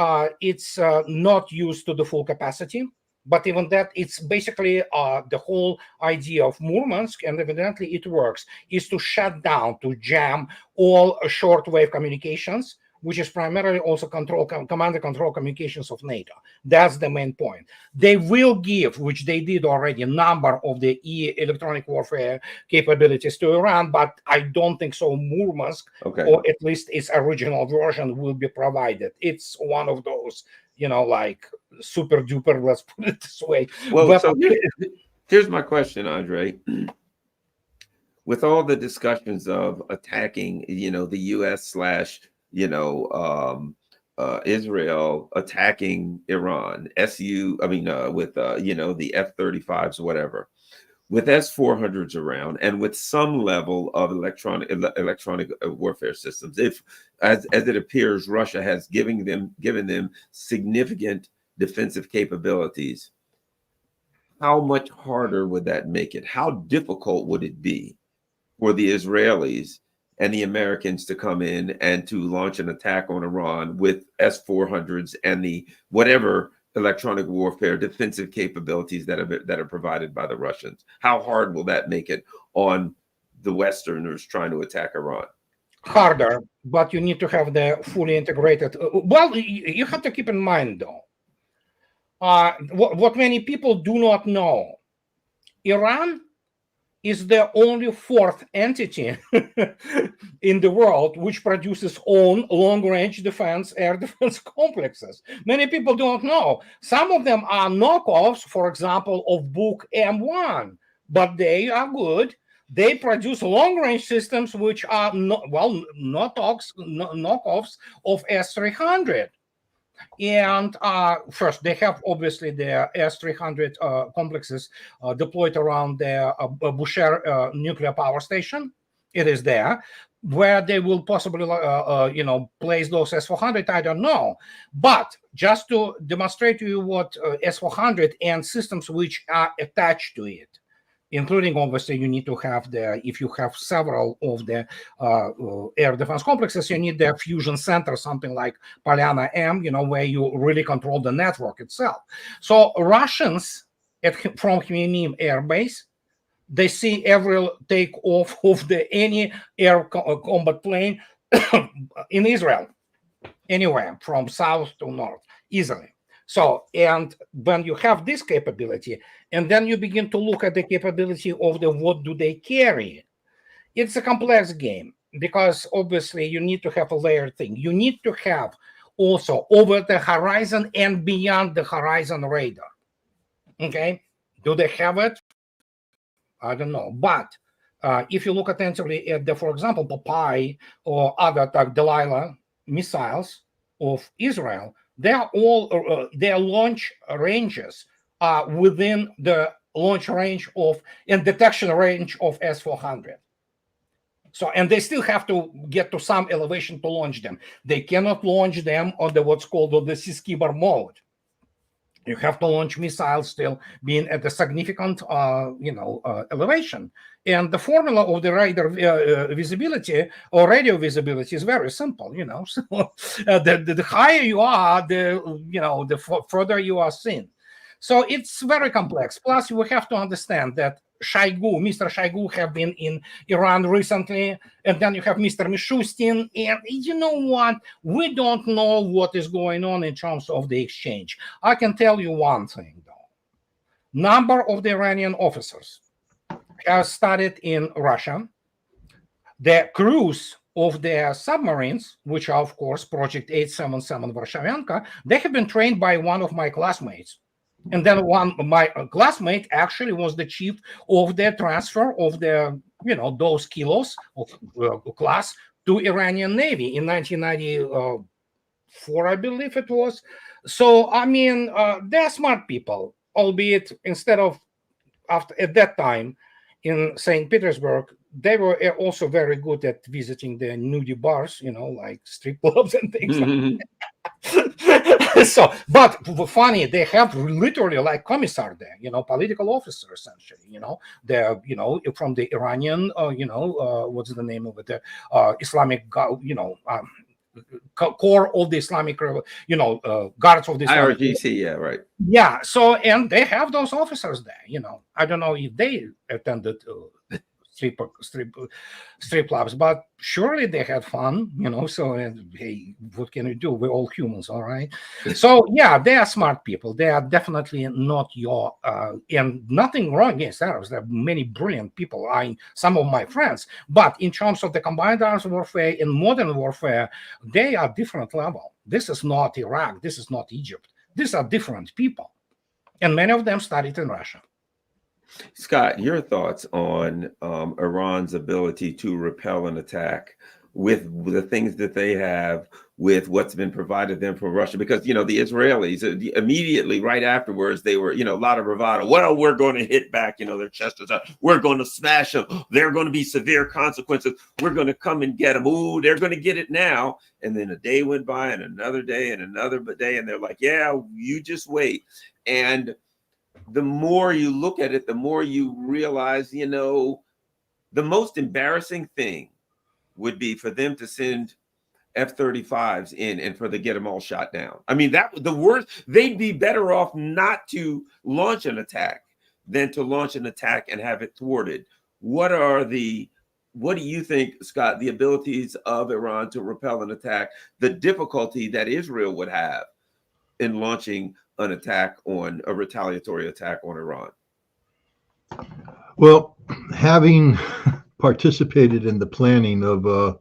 it's not used to the full capacity. But even that, it's basically the whole idea of Murmansk, and evidently it works, is to shut down, to jam all shortwave communications, which is primarily also command and control communications of NATO. That's the main point. They will give, which they did already, a number of the electronic warfare capabilities to Iran, but I don't think so Murmansk, or at least its original version, will be provided. It's one of those, like super duper, let's put it this way. Well, so here's my question, Andrei. With all the discussions of attacking, the U.S. / Israel attacking Iran, with the F-35s, whatever, with S-400s around, and with some level of electronic warfare systems, if as it appears Russia has given them significant defensive capabilities, how much harder would that make it? How difficult would it be for the Israelis and the Americans to come in and to launch an attack on Iran with S-400s and the whatever electronic warfare defensive capabilities that are provided by the Russians? How hard will that make it on the Westerners trying to attack Iran? Harder, but you need to have the fully integrated. Well, you have to keep in mind, though, what many people do not know. Iran is the only fourth entity in the world which produces own long-range defense air defense complexes. Many people don't know. Some of them are knockoffs, for example, of Book M1, but they are good. They produce long-range systems which are knockoffs of S-300. And first, they have obviously their S-300 complexes deployed around their Bushehr nuclear power station. It is there. Where they will possibly, place those S-400, I don't know. But just to demonstrate to you what S-400 and systems which are attached to it, including, obviously, you need to have if you have several of the air defense complexes, you need the fusion center, something like Polyana M, where you really control the network itself. So Russians from Khmeimim Air Base, they see every takeoff of any air combat plane in Israel, anywhere from south to north, easily. So, and when you have this capability, and then you begin to look at the capability of what do they carry, it's a complex game, because obviously you need to have a layered thing. You need to have also over the horizon and beyond the horizon radar. Okay, do they have it? I don't know. But if you look attentively at for example, Popeye or other Delilah missiles of Israel, they are all their launch ranges are within the launch range and detection range of S-400. So, and they still have to get to some elevation to launch them. They cannot launch them on what's called the Siskibar mode. You have to launch missiles still being at a significant, elevation. And the formula of the radar visibility or radio visibility is very simple. So the higher you are, the further you are seen. So it's very complex. Plus, we have to understand that Mr. Shoigu have been in Iran recently, and then you have Mr. Mishustin, and you know what? We don't know what is going on in terms of the exchange. I can tell you one thing, though. Number of the Iranian officers have studied in Russia. The crews of their submarines, which are, of course, Project 877 Varshavyanka, they have been trained by one of my classmates. And then my classmate actually was the chief of the transfer of the, those kilos of class to Iranian Navy in 1994, I believe it was. So, I mean, they're smart people, albeit instead of at that time in St. Petersburg, they were also very good at visiting the nudie bars, like strip clubs and things like that. So, but funny, they have literally like commissar there, political officer essentially, they're, from the Iranian, what's the name of it, the Islamic, core of the Islamic, guards of the Islamic. IRGC, yeah, right. Yeah, so, and they have those officers there, I don't know if they attended strip clubs, but surely they had fun, so hey, what can you do? We're all humans, all right? So yeah, they are smart people. They are definitely not your and nothing wrong against Arabs. There are many brilliant people, some of my friends, but in terms of the combined arms warfare and modern warfare, they are different level. This is not Iraq, this is not Egypt. These are different people, and many of them studied in Russia. Scott, your thoughts on Iran's ability to repel an attack with the things that they have, with what's been provided them from Russia? Because, the Israelis immediately right afterwards, they were, a lot of bravado. Well, we're going to hit back, their chest is out. We're going to smash them. There are going to be severe consequences. We're going to come and get them. Ooh, they're going to get it now. And then a day went by and another day and another day. And they're like, yeah, you just wait. And the more you look at it, the more you realize, the most embarrassing thing would be for them to send F-35s in and for to get them all shot down. I mean, the worst, they'd be better off not to launch an attack than to launch an attack and have it thwarted. What do you think, Scott, the abilities of Iran to repel an attack, the difficulty that Israel would have in launching an attack a retaliatory attack on Iran? Well, having participated in the planning of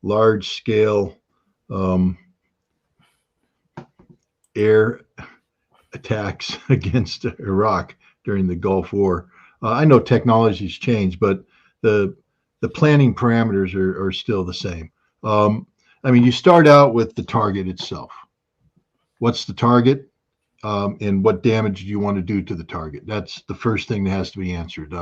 large scale air attacks against Iraq during the Gulf War, I know technology's changed, but the planning parameters are still the same. You start out with the target itself. What's the target? And what damage do you want to do to the target? That's the first thing that has to be answered.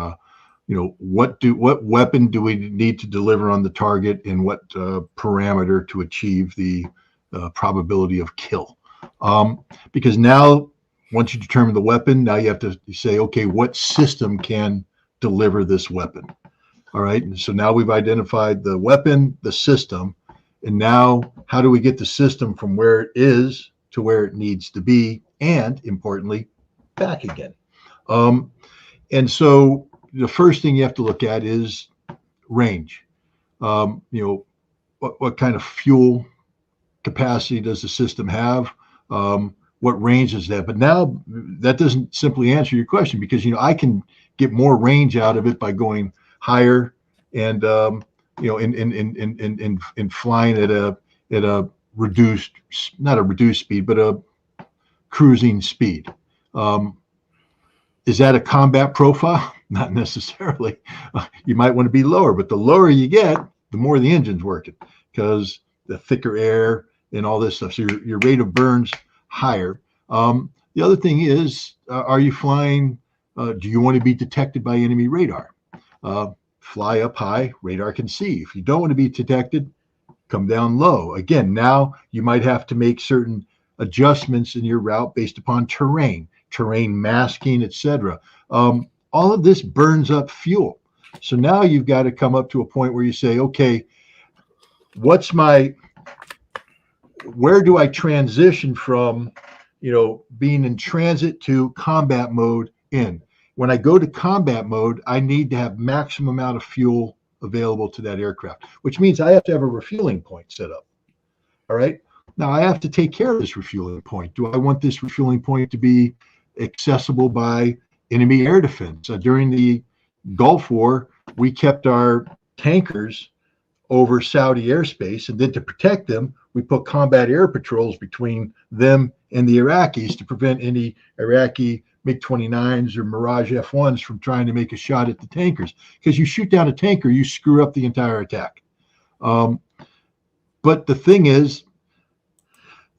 What weapon do we need to deliver on the target, and what parameter to achieve the probability of kill? Because now, once you determine the weapon, now you have to say, okay, what system can deliver this weapon? All right. And so now we've identified the weapon, the system, and now how do we get the system from where it is to where it needs to be, and importantly, back again. And so the first thing you have to look at is range. What kind of fuel capacity does the system have? What range is that? But now that doesn't simply answer your question, because I can get more range out of it by going higher and in flying at a reduced, not a reduced speed, but a cruising speed. Is that a combat profile? Not necessarily. You might want to be lower, but the lower you get, the more the engine's working, because the thicker air and all this stuff. So your rate of burn's higher. The other thing is, are you flying? Do you want to be detected by enemy radar? Fly up high, radar can see. If you don't want to be detected, come down low. Again, now you might have to make certain adjustments in your route based upon terrain masking, etc. All of this burns up fuel. So now you've got to come up to a point where you say, okay, where do I transition from, being in transit to combat mode in? When I go to combat mode, I need to have maximum amount of fuel available to that aircraft, which means I have to have a refueling point set up. All right. Now I have to take care of this refueling point. Do I want this refueling point to be accessible by enemy air defense? During the Gulf War, we kept our tankers over Saudi airspace, and then to protect them, we put combat air patrols between them and the Iraqis to prevent any Iraqi MiG-29s or Mirage F-1s from trying to make a shot at the tankers. Because you shoot down a tanker, you screw up the entire attack. But the thing is,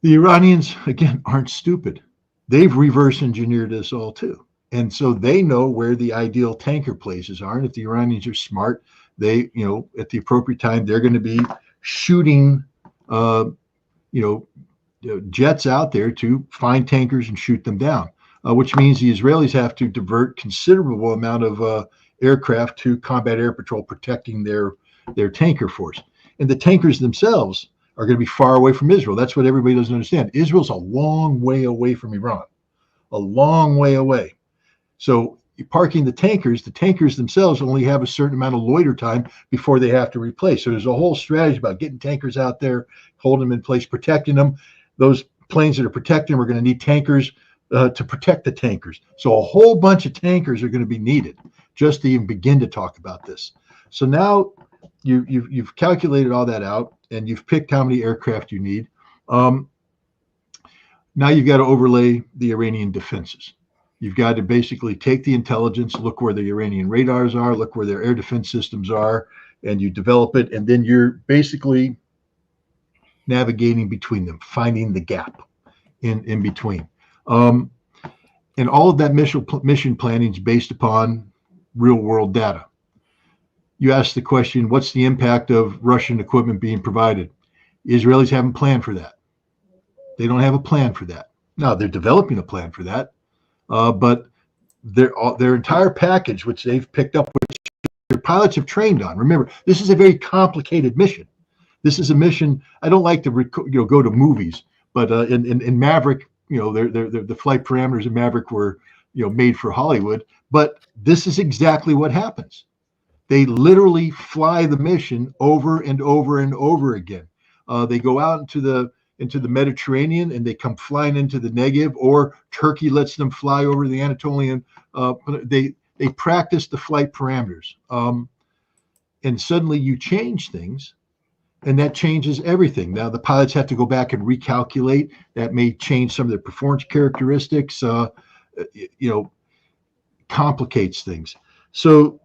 the Iranians, again, aren't stupid. They've reverse engineered us all too. And so they know where the ideal tanker places are. And if the Iranians are smart, they, at the appropriate time, they're going to be shooting, jets out there to find tankers and shoot them down, which means the Israelis have to divert considerable amount of aircraft to combat air patrol, protecting their tanker force. And the tankers themselves are going to be far away from Israel. That's what everybody doesn't understand. Israel's a long way away from Iran, a long way away. So parking the tankers themselves only have a certain amount of loiter time before they have to replace. So there's a whole strategy about getting tankers out there, holding them in place, protecting them. Those planes that are protecting them are going to need tankers to protect the tankers. So a whole bunch of tankers are going to be needed just to even begin to talk about this. So now you've calculated all that out, and you've picked how many aircraft you need. Now you've got to overlay the Iranian defenses. You've got to basically take the intelligence, look where the Iranian radars are, look where their air defense systems are, and you develop it. And then you're basically navigating between them, finding the gap in between. And all of that mission planning is based upon real world data. You asked the question, what's the impact of Russian equipment being provided? Israelis haven't planned for that. They don't have a plan for that. Now, they're developing a plan for that, but their entire package, which they've picked up, which their pilots have trained on. Remember, this is a very complicated mission. This is a mission. I don't like to go to movies, but in Maverick, the flight parameters in Maverick were made for Hollywood. But this is exactly what happens. They literally fly the mission over and over and over again. They go out into the Mediterranean and they come flying into the Negev, or Turkey lets them fly over the Anatolian. They practice the flight parameters, and suddenly you change things, and that changes everything. Now the pilots have to go back and recalculate. That may change some of their performance characteristics. Complicates things. So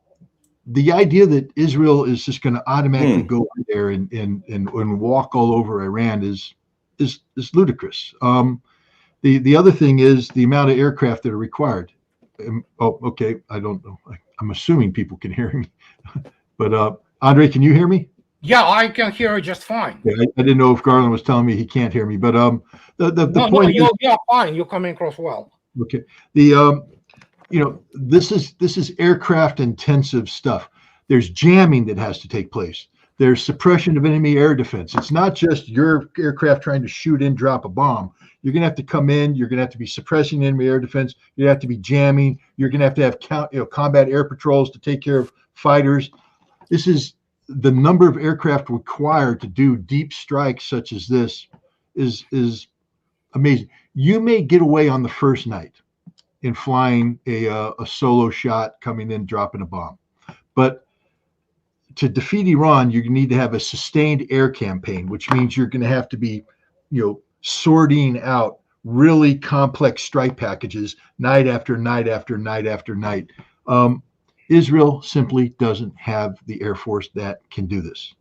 the idea that Israel is just going to automatically go in there and walk all over Iran is ludicrous. The other thing is the amount of aircraft that are required. Okay. I don't know. I'm assuming people can hear me, but Andrei, can you hear me? Yeah, I can hear you just fine. Yeah, I didn't know if Garland was telling me he can't hear me, but the point is, you're fine. You're coming across well. Okay. This is aircraft intensive stuff. There's jamming that has to take place. There's suppression of enemy air defense. It's not just your aircraft trying to shoot in, drop a bomb. You're going to have to come in. You're going to have to be suppressing enemy air defense. You have to be jamming. You're going to have combat air patrols to take care of fighters. This is the number of aircraft required to do deep strikes such as this is amazing. You may get away on the first night in flying a solo shot, coming in, dropping a bomb. But to defeat Iran, you need to have a sustained air campaign, which means you're going to have to be, sorting out really complex strike packages night after night after night after night. Israel simply doesn't have the Air Force that can do this.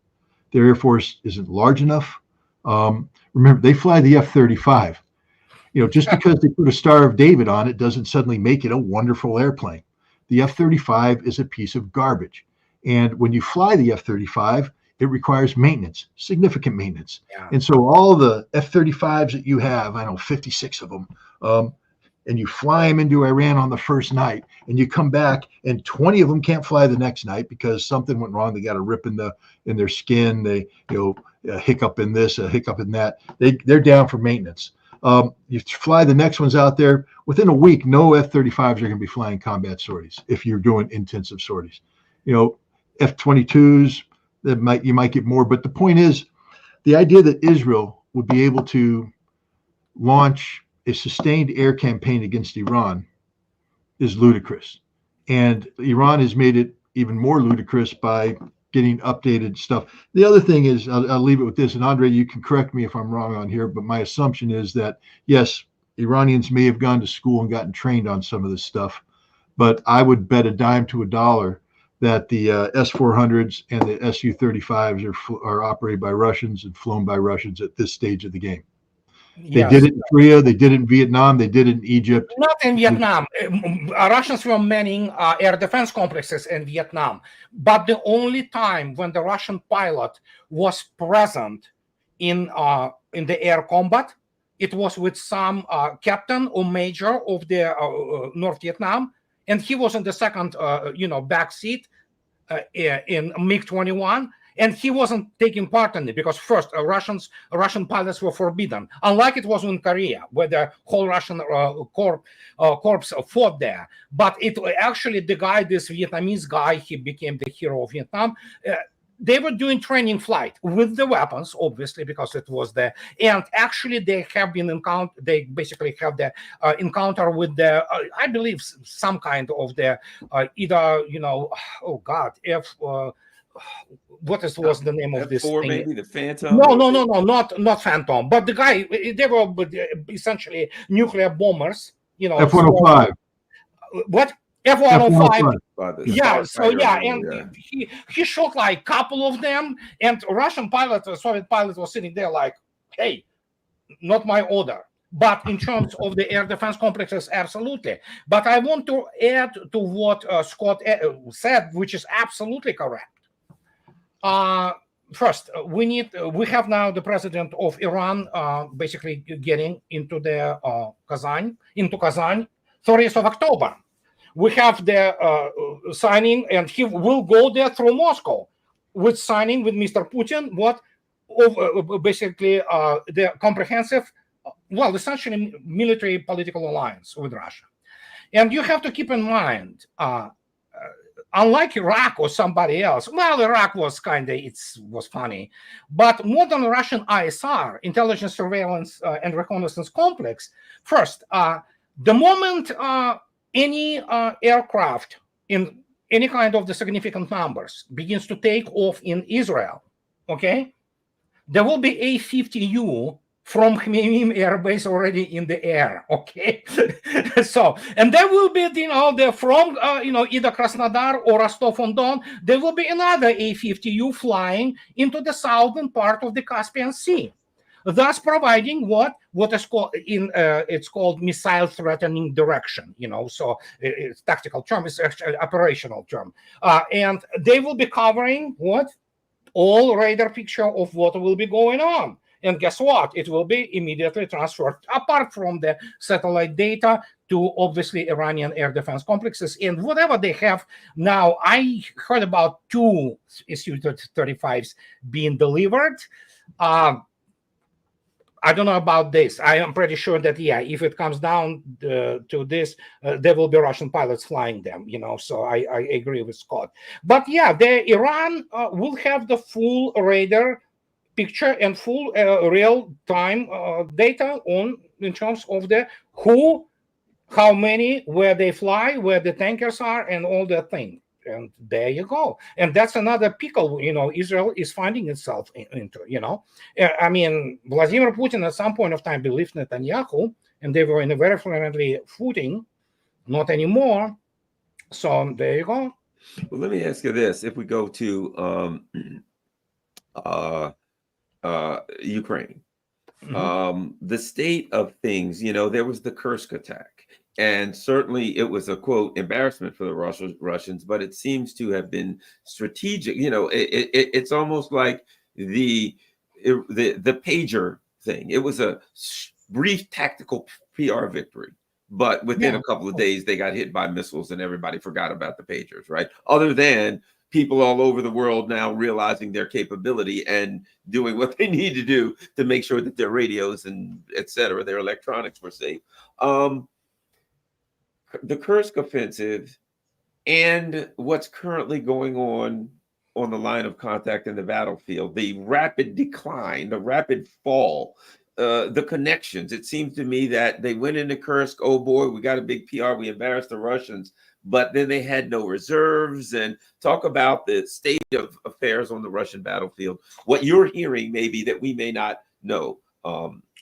Their Air Force isn't large enough. Remember, they fly the F-35. Just because they put a Star of David on it doesn't suddenly make it a wonderful airplane. The F-35 is a piece of garbage. And when you fly the F-35, it requires maintenance, significant maintenance. Yeah. And so all the F-35s that you have, 56 of them, and you fly them into Iran on the first night, and you come back, and 20 of them can't fly the next night because something went wrong. They got a rip in their skin. They, a hiccup in this, a hiccup in that. They're down for maintenance. You fly the next ones out there. Within a week, no F-35s are going to be flying combat sorties if you're doing intensive sorties. F-22s, you might get more. But the point is, the idea that Israel would be able to launch a sustained air campaign against Iran is ludicrous. And Iran has made it even more ludicrous by getting updated stuff. The other thing is, I'll leave it with this, and Andrei, you can correct me if I'm wrong on here, but my assumption is that, yes, Iranians may have gone to school and gotten trained on some of this stuff, but I would bet a dime to a dollar that the S-400s and the Su-35s are operated by Russians and flown by Russians at this stage of the game. They did it in Korea, they did it in Vietnam, they did it in Egypt. Not in Vietnam. Russians were manning air defense complexes in Vietnam. But the only time when the Russian pilot was present in the air combat, it was with some captain or major of the North Vietnam, and he was in the second, back seat in MiG-21. And he wasn't taking part in it because first, Russian pilots were forbidden, unlike it was in Korea, where the whole Russian corps fought there. But it actually, this Vietnamese guy, he became the hero of Vietnam. They were doing training flight with the weapons, obviously, because it was there. And actually, they have been they basically have the encounter with the, I believe, some kind of the either, what was the name of this F4, thing? maybe the Phantom? No, not Phantom. But the guy, they were essentially nuclear bombers. F-105. What? F-105. Yeah. So yeah, and he shot like a couple of them, and Russian Soviet pilot was sitting there like, "Hey, not my order." But in terms of the air defense complexes, absolutely. But I want to add to what Scott said, which is absolutely correct. First, we have now the president of Iran basically getting into the Kazan, 30th of October. We have the signing, and he will go there through Moscow with signing with Mr. Putin. Basically the comprehensive, essentially military political alliance with Russia. And you have to keep in mind, unlike Iraq or somebody else, Iraq was was funny, but modern Russian ISR, intelligence, surveillance, and reconnaissance complex, first, the moment any aircraft in any kind of the significant numbers begins to take off in Israel, okay, there will be A-50U from Khmeimim Air Base already in the air, okay? So, and there will be, they're from, either Krasnodar or Rostov-on-Don, there will be another A-50U flying into the southern part of the Caspian Sea, thus providing what is called it's called missile threatening direction, so it's tactical term, it's actually operational term. And they will be covering all radar picture of what will be going on. And guess what? It will be immediately transferred, apart from the satellite data, to obviously Iranian air defense complexes. And whatever they have now, I heard about 2 Su-35s being delivered. I don't know about this. I am pretty sure that, if it comes down to this, there will be Russian pilots flying them, so I agree with Scott. But Iran will have the full radar picture and full real-time data in terms of the who, how many, where they fly, where the tankers are, and all that thing. And there you go. And that's another pickle, Israel is finding itself into, I mean, Vladimir Putin at some point of time believed Netanyahu, and they were in a very friendly footing, not anymore. So there you go. Well, let me ask you this. If we go to Ukraine, the state of things, there was the Kursk attack. And certainly it was a, quote, embarrassment for the Russians, but it seems to have been strategic. It's almost like the pager thing. It was a brief tactical PR victory, but within a couple of days, they got hit by missiles and everybody forgot about the pagers, right? Other than people all over the world now realizing their capability and doing what they need to do to make sure that their radios and etc., their electronics were safe. The Kursk offensive and what's currently going on the line of contact in the battlefield, the rapid decline, the rapid fall, the connections. It seems to me that they went into Kursk, oh boy, we got a big PR, we embarrassed the Russians, but then they had no reserves. And talk about the state of affairs on the Russian battlefield, what you're hearing maybe that we may not know,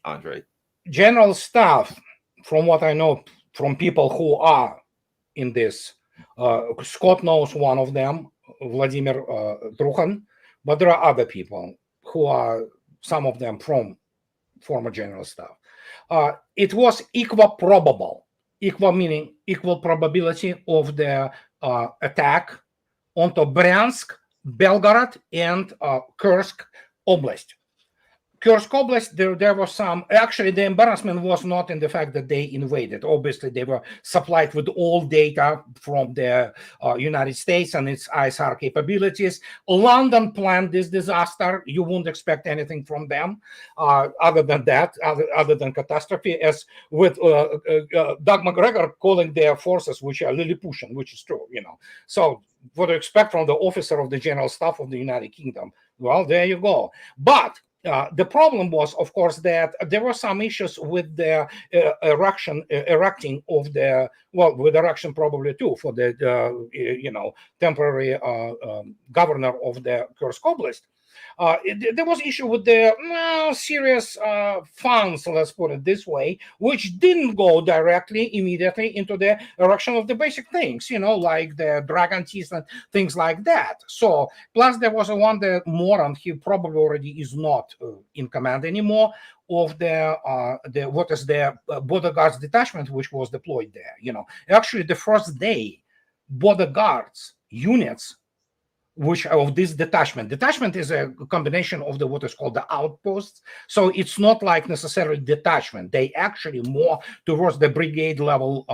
Andrei. General staff, from what I know from people who are in this, Scott knows one of them, Vladimir Trukhan, but there are other people who are, some of them from former general staff. It was equal probable, equal meaning equal probability of the attack onto Bryansk, Belgorod, and Kursk Oblast. Kursk Oblast, there was some, actually the embarrassment was not in the fact that they invaded. Obviously, they were supplied with all data from the United States and its ISR capabilities. London planned this disaster. You wouldn't expect anything from them other than that, other than catastrophe, as with Doug McGregor calling their forces, which are Lilliputian, which is true, you know. So what do you expect from the officer of the General Staff of the United Kingdom? Well, there you go. But the problem was, of course, that there were some issues with the erecting of the, well, with erection probably too, for the you know, temporary governor of the Kursk Oblast. There was issue with the serious funds, let's put it this way, which didn't go directly, immediately into the erection of the basic things, you know, like the dragon teeth and things like that. So, plus there was one that Moran, he probably already is not in command anymore, of the what is the border guards detachment, which was deployed there. You know, actually the first day, border guards units, which of this detachment is a combination of the what is called the outposts. So it's not like necessarily detachment. They actually more towards the brigade level,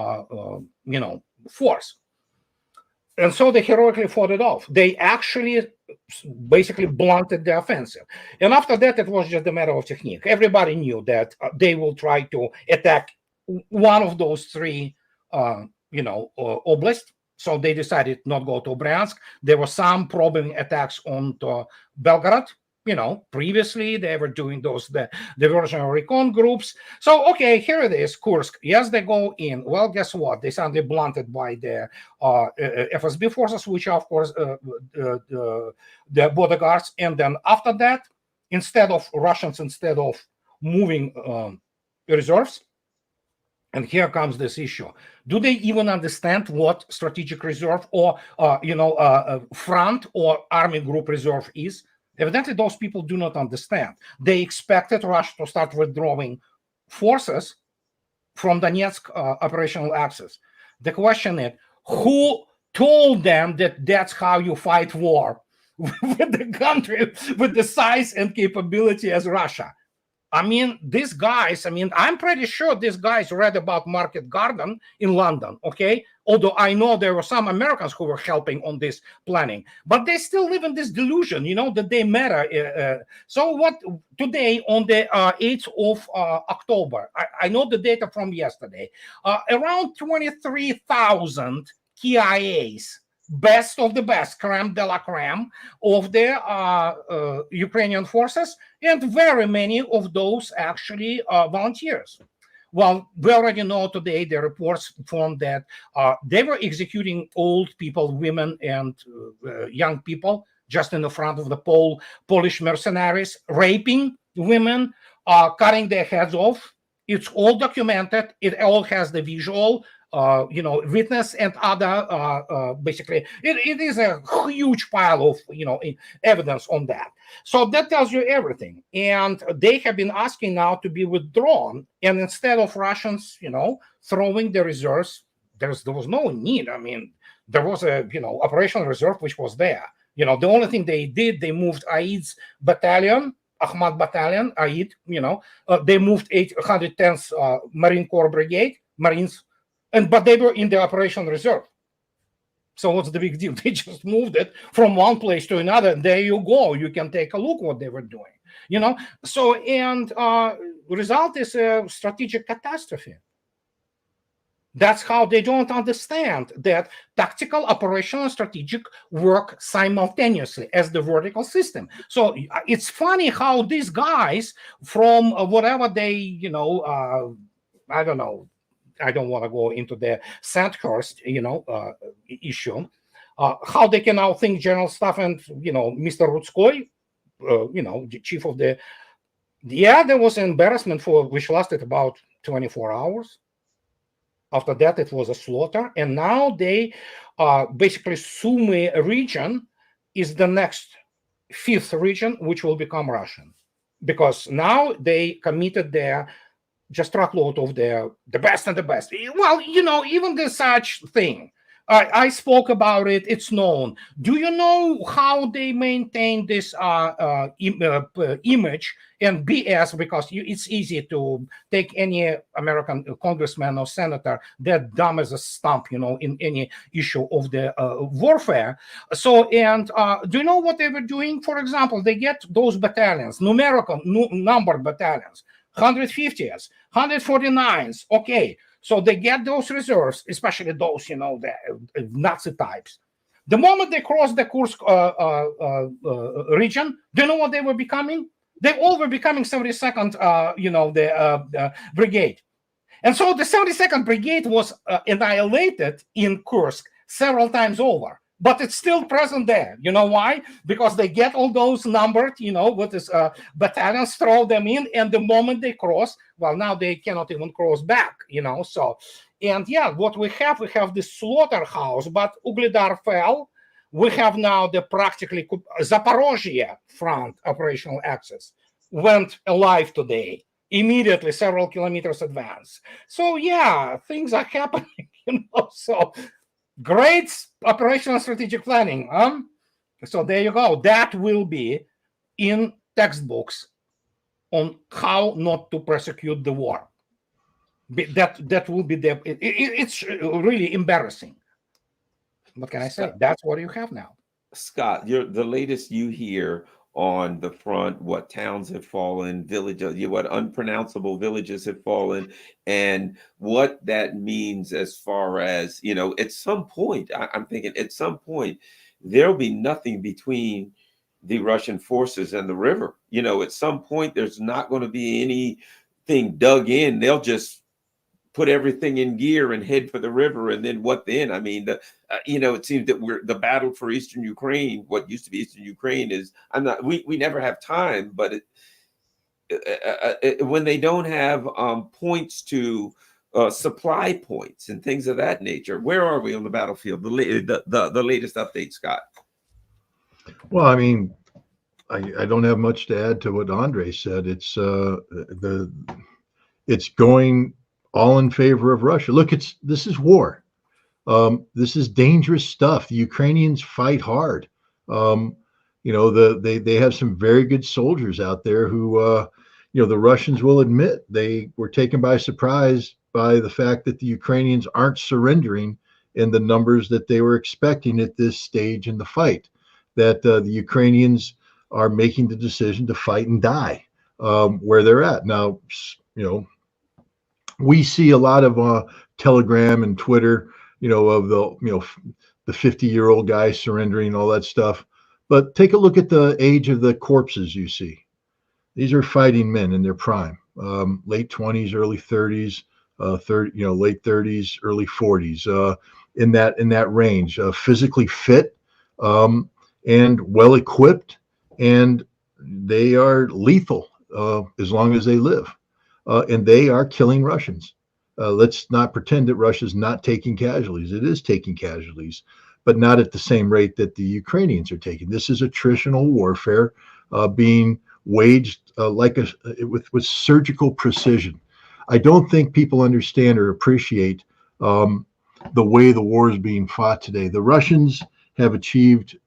you know, force. And so they heroically fought it off. They actually basically blunted the offensive. And after that, it was just a matter of technique. Everybody knew that they will try to attack one of those three, you know, oblasts. So they decided not go to Bryansk. There were some probing attacks on Belgorod. You know, previously they were doing those the diversionary recon groups. So okay, here it is, Kursk. Yes, they go in. Well, guess what? They suddenly blunted by the FSB forces, which are of course the border guards. And then after that, instead of moving reserves. And here comes this issue. Do they even understand what strategic reserve or, you know, front or army group reserve is? Evidently, those people do not understand. They expected Russia to start withdrawing forces from Donetsk operational axis. The question is, who told them that that's how you fight war with the country with the size and capability as Russia? I mean, these guys, I mean, I'm pretty sure these guys read about Market Garden in London, okay? Although I know there were some Americans who were helping on this planning, but they still live in this delusion, you know, that they matter. So what today on the 8th of October, I know the data from yesterday, around 23,000 KIAs, best of the best, creme de la creme of the Ukrainian forces, and very many of those actually volunteers. Well, we already know today the reports from that they were executing old people, women, and young people just in the front of the Polish mercenaries, raping women, cutting their heads off. It's all documented. It all has the visual, you know, witness and other, basically, it is a huge pile of, you know, evidence on that. So that tells you everything. And they have been asking now to be withdrawn. And instead of Russians, you know, throwing the reserves, there was no need. I mean, there was a, you know, operational reserve, which was there. You know, the only thing they did, they moved Aid's battalion, Ahmad battalion, Aid, you know, they moved 810th Marine Corps Brigade, Marines, but they were in the operational reserve. So what's the big deal? They just moved it from one place to another. And there you go. You can take a look what they were doing. So and result is a strategic catastrophe. That's how they don't understand that tactical, operational, and strategic work simultaneously as the vertical system. So it's funny how these guys from whatever they, I don't know, I don't want to go into the Sandhurst, issue, how they can now think general stuff and, Mr. Rudskoy, the chief of the, there was an embarrassment which lasted about 24 hours. After that, it was a slaughter. And now they basically Sumy region is the next 5th region, which will become Russian. Because now they committed their just truckload of the best and the best. Well, even the such thing. I spoke about it. It's known. Do you know how they maintain this image and BS? Because it's easy to take any American congressman or senator that dumb as a stump, in any issue of the warfare. So, and do you know what they were doing? For example, they get those battalions, numerical numbered battalions, 150s, 149s. Okay. So they get those reserves, especially those, the Nazi types. The moment they cross the Kursk region, do you know what they were becoming? They all were becoming 72nd, the brigade. And so the 72nd brigade was annihilated in Kursk several times over. But it's still present there. You know why? Because they get all those numbered, with this battalions, throw them in, and the moment they cross, well, now they cannot even cross back, So, and yeah, what we have this slaughterhouse, but Ugledar fell. We have now the practically Zaporozhye front operational axis went alive today, immediately several kilometers advance. So yeah, things are happening, So great operational strategic planning. So there you go. That will be in textbooks on how not to prosecute the war. That will be it's really embarrassing. What can I say? That's what you have now. Scott, the latest you hear on the front, what towns have fallen, villages, what unpronounceable villages have fallen, and what that means as far as, at some point, I'm thinking at some point, there'll be nothing between the Russian forces and the river. At some point, there's not going to be anything dug in. They'll just put everything in gear and head for the river. And then what then? I mean, it seems that the battle for Eastern Ukraine, what used to be Eastern Ukraine is, we never have time, but when they don't have points to supply points and things of that nature, where are we on the battlefield? The latest update, Scott. Well, I mean, I don't have much to add to what Andrei said. It's it's going all in favor of Russia. Look, this is war. This is dangerous stuff. The Ukrainians fight hard. They have some very good soldiers out there who, the Russians will admit they were taken by surprise by the fact that the Ukrainians aren't surrendering in the numbers that they were expecting at this stage in the fight. That the Ukrainians are making the decision to fight and die where they're at now. We see a lot of Telegram and Twitter, of the 50-year-old guy surrendering, all that stuff. But take a look at the age of the corpses you see. These are fighting men in their prime, late 20s, early 30s, late 30s, early 40s, in that range, physically fit and well equipped, and they are lethal as long as they live. And they are killing Russians. Let's not pretend that Russia's not taking casualties. It is taking casualties, but not at the same rate that the Ukrainians are taking. This is attritional warfare being waged with surgical precision. I don't think people understand or appreciate the way the war is being fought today. The Russians have achieved,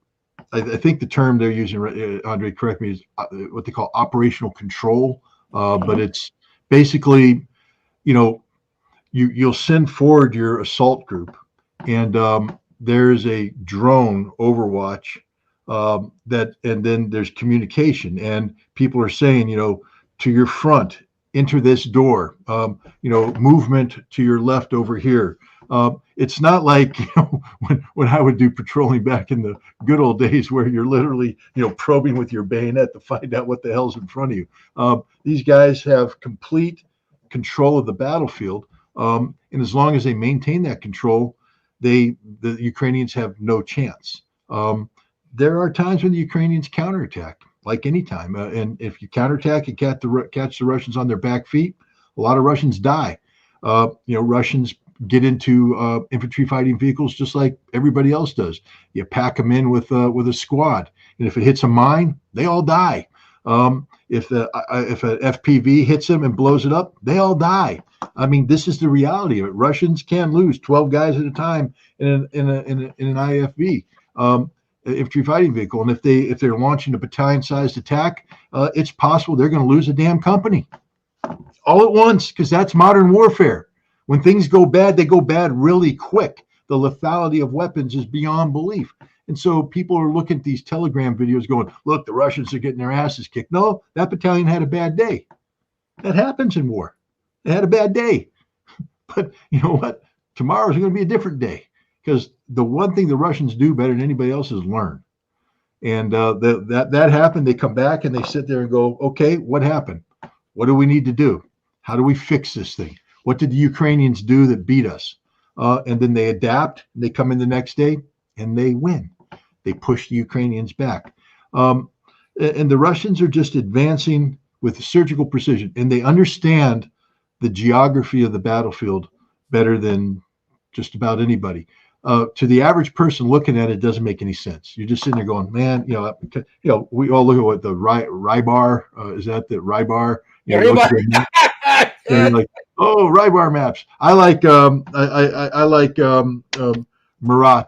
I think the term they're using, Andrei, correct me, is what they call operational control, but it's basically, you'll send forward your assault group, and there's a drone overwatch and then there's communication, and people are saying, to your front, enter this door, movement to your left over here. It's not like when I would do patrolling back in the good old days where you're literally probing with your bayonet to find out what the hell's in front of you. These guys have complete control of the battlefield, and as long as they maintain that control, the Ukrainians have no chance. There are times when the Ukrainians counterattack, like any time, and if you counterattack and catch the Russians on their back feet, a lot of Russians die. Russians get into infantry fighting vehicles just like everybody else does. You pack them in with a squad, and if it hits a mine, they all die. If an FPV hits them and blows it up, they all die. I mean, this is the reality of it. Russians can lose 12 guys at a time in an IFV, infantry fighting vehicle, and if they're launching a battalion-sized attack, it's possible they're going to lose a damn company all at once, because that's modern warfare. When things go bad, they go bad really quick. The lethality of weapons is beyond belief. And so people are looking at these Telegram videos going, look, the Russians are getting their asses kicked. No, that battalion had a bad day. That happens in war. They had a bad day. But you know what? Tomorrow's going to be a different day, because the one thing the Russians do better than anybody else is learn. And that happened. They come back and they sit there and go, okay, what happened? What do we need to do? How do we fix this thing? What did the Ukrainians do that beat us? And then they adapt. And they come in the next day and they win. They push the Ukrainians back. And the Russians are just advancing with surgical precision. And they understand the geography of the battlefield better than just about anybody. To the average person looking at it, doesn't make any sense. You're just sitting there going, man, we all look at what the Rybar, is that the Rybar? And like, oh, Rybar maps. I like Marat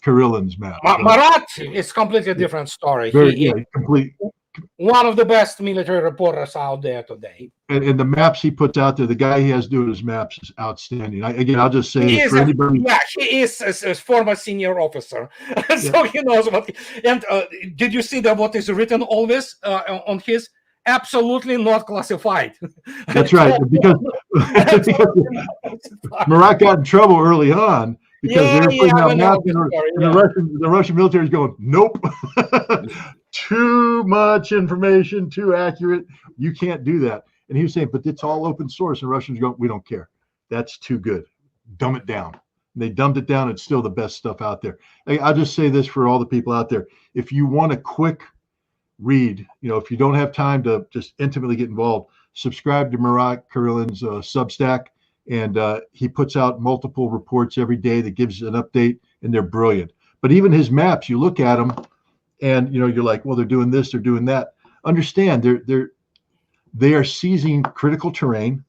Kirillin's map. Marat is completely different story. Complete. One of the best military reporters out there today. And the maps he puts out there, the guy he has doing his maps is outstanding. I'll just say this for anybody. Yeah, he is a former senior officer, so he knows what. And did you see that what is written always on his? Absolutely not classified. That's right, because Marat got in trouble early on because they were putting out maps, and the Russian military is going, nope, too much information, too accurate. You can't do that. And he was saying, but it's all open source. And Russians go, we don't care. That's too good. Dumb it down. And they dumbed it down. It's still the best stuff out there. I'll just say this for all the people out there. If you want a quick read, if you don't have time to just intimately get involved, subscribe to Marat Kirillin's Substack, and he puts out multiple reports every day that gives an update, and they're brilliant. But even his maps, you look at them, and you're like, well, they're doing this, they're doing that. Understand, they are seizing critical terrain.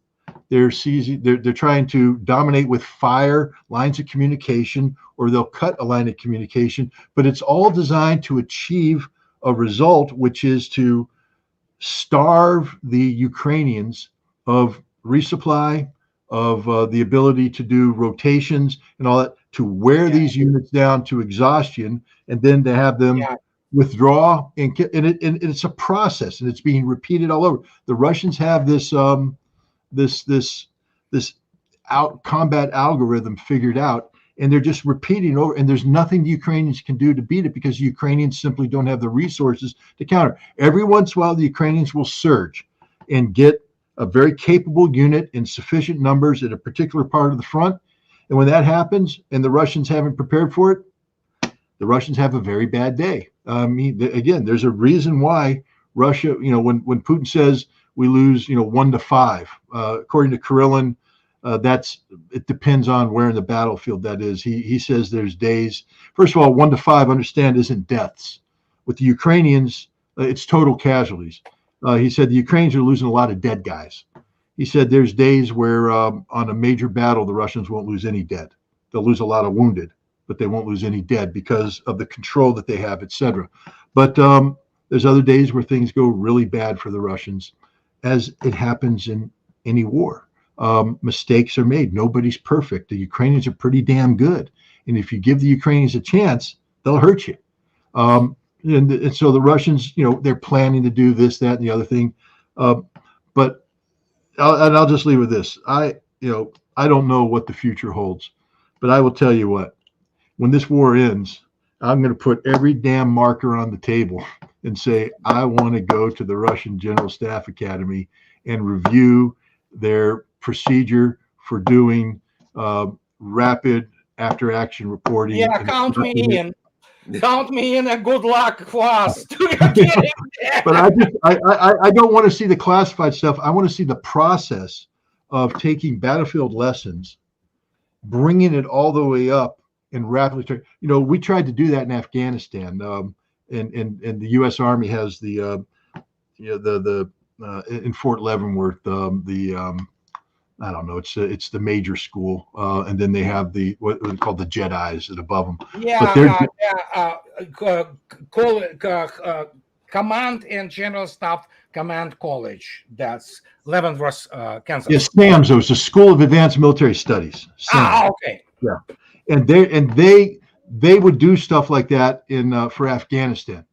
They're trying to dominate with fire, lines of communication, or they'll cut a line of communication. But it's all designed to achieve a result, which is to starve the Ukrainians of resupply, of the ability to do rotations and all that, to wear these units down to exhaustion, and then to have them withdraw. And it's a process, and it's being repeated all over. The Russians have this combat algorithm figured out, and they're just repeating over, and there's nothing the Ukrainians can do to beat it, because the Ukrainians simply don't have the resources to counter. Every once in a while, the Ukrainians will surge and get a very capable unit in sufficient numbers at a particular part of the front. And when that happens and the Russians haven't prepared for it, the Russians have a very bad day. Again, there's a reason why Russia, when Putin says we lose, 1 to 5, according to Kirillin, it depends on where in the battlefield that is. He says there's days. First of all, 1 to 5, understand, isn't deaths. With the Ukrainians, it's total casualties. He said the Ukrainians are losing a lot of dead guys. He said there's days where on a major battle, the Russians won't lose any dead. They'll lose a lot of wounded, but they won't lose any dead because of the control that they have, etc. But there's other days where things go really bad for the Russians, as it happens in any war. Mistakes are made. Nobody's perfect. The Ukrainians are pretty damn good. And if you give the Ukrainians a chance, they'll hurt you. And so the Russians, they're planning to do this, that, and the other thing. But I'll just leave with this. I don't know what the future holds, but I will tell you what, when this war ends, I'm going to put every damn marker on the table and say, I want to go to the Russian General Staff Academy and review their procedure for doing rapid after action reporting. Yeah, count me in. Count me in, and good luck for us. But I don't want to see the classified stuff. I want to see the process of taking battlefield lessons, bringing it all the way up, and rapidly. We tried to do that in Afghanistan, and the U.S. Army has the in Fort Leavenworth I don't know. It's the major school, and then they have what's called the Jedis above them. Command and General Staff Command College. That's Leavenworth, Kansas. Yes, SAMS. It's the School of Advanced Military Studies. SAMS. Okay. Yeah, and they would do stuff like that for Afghanistan.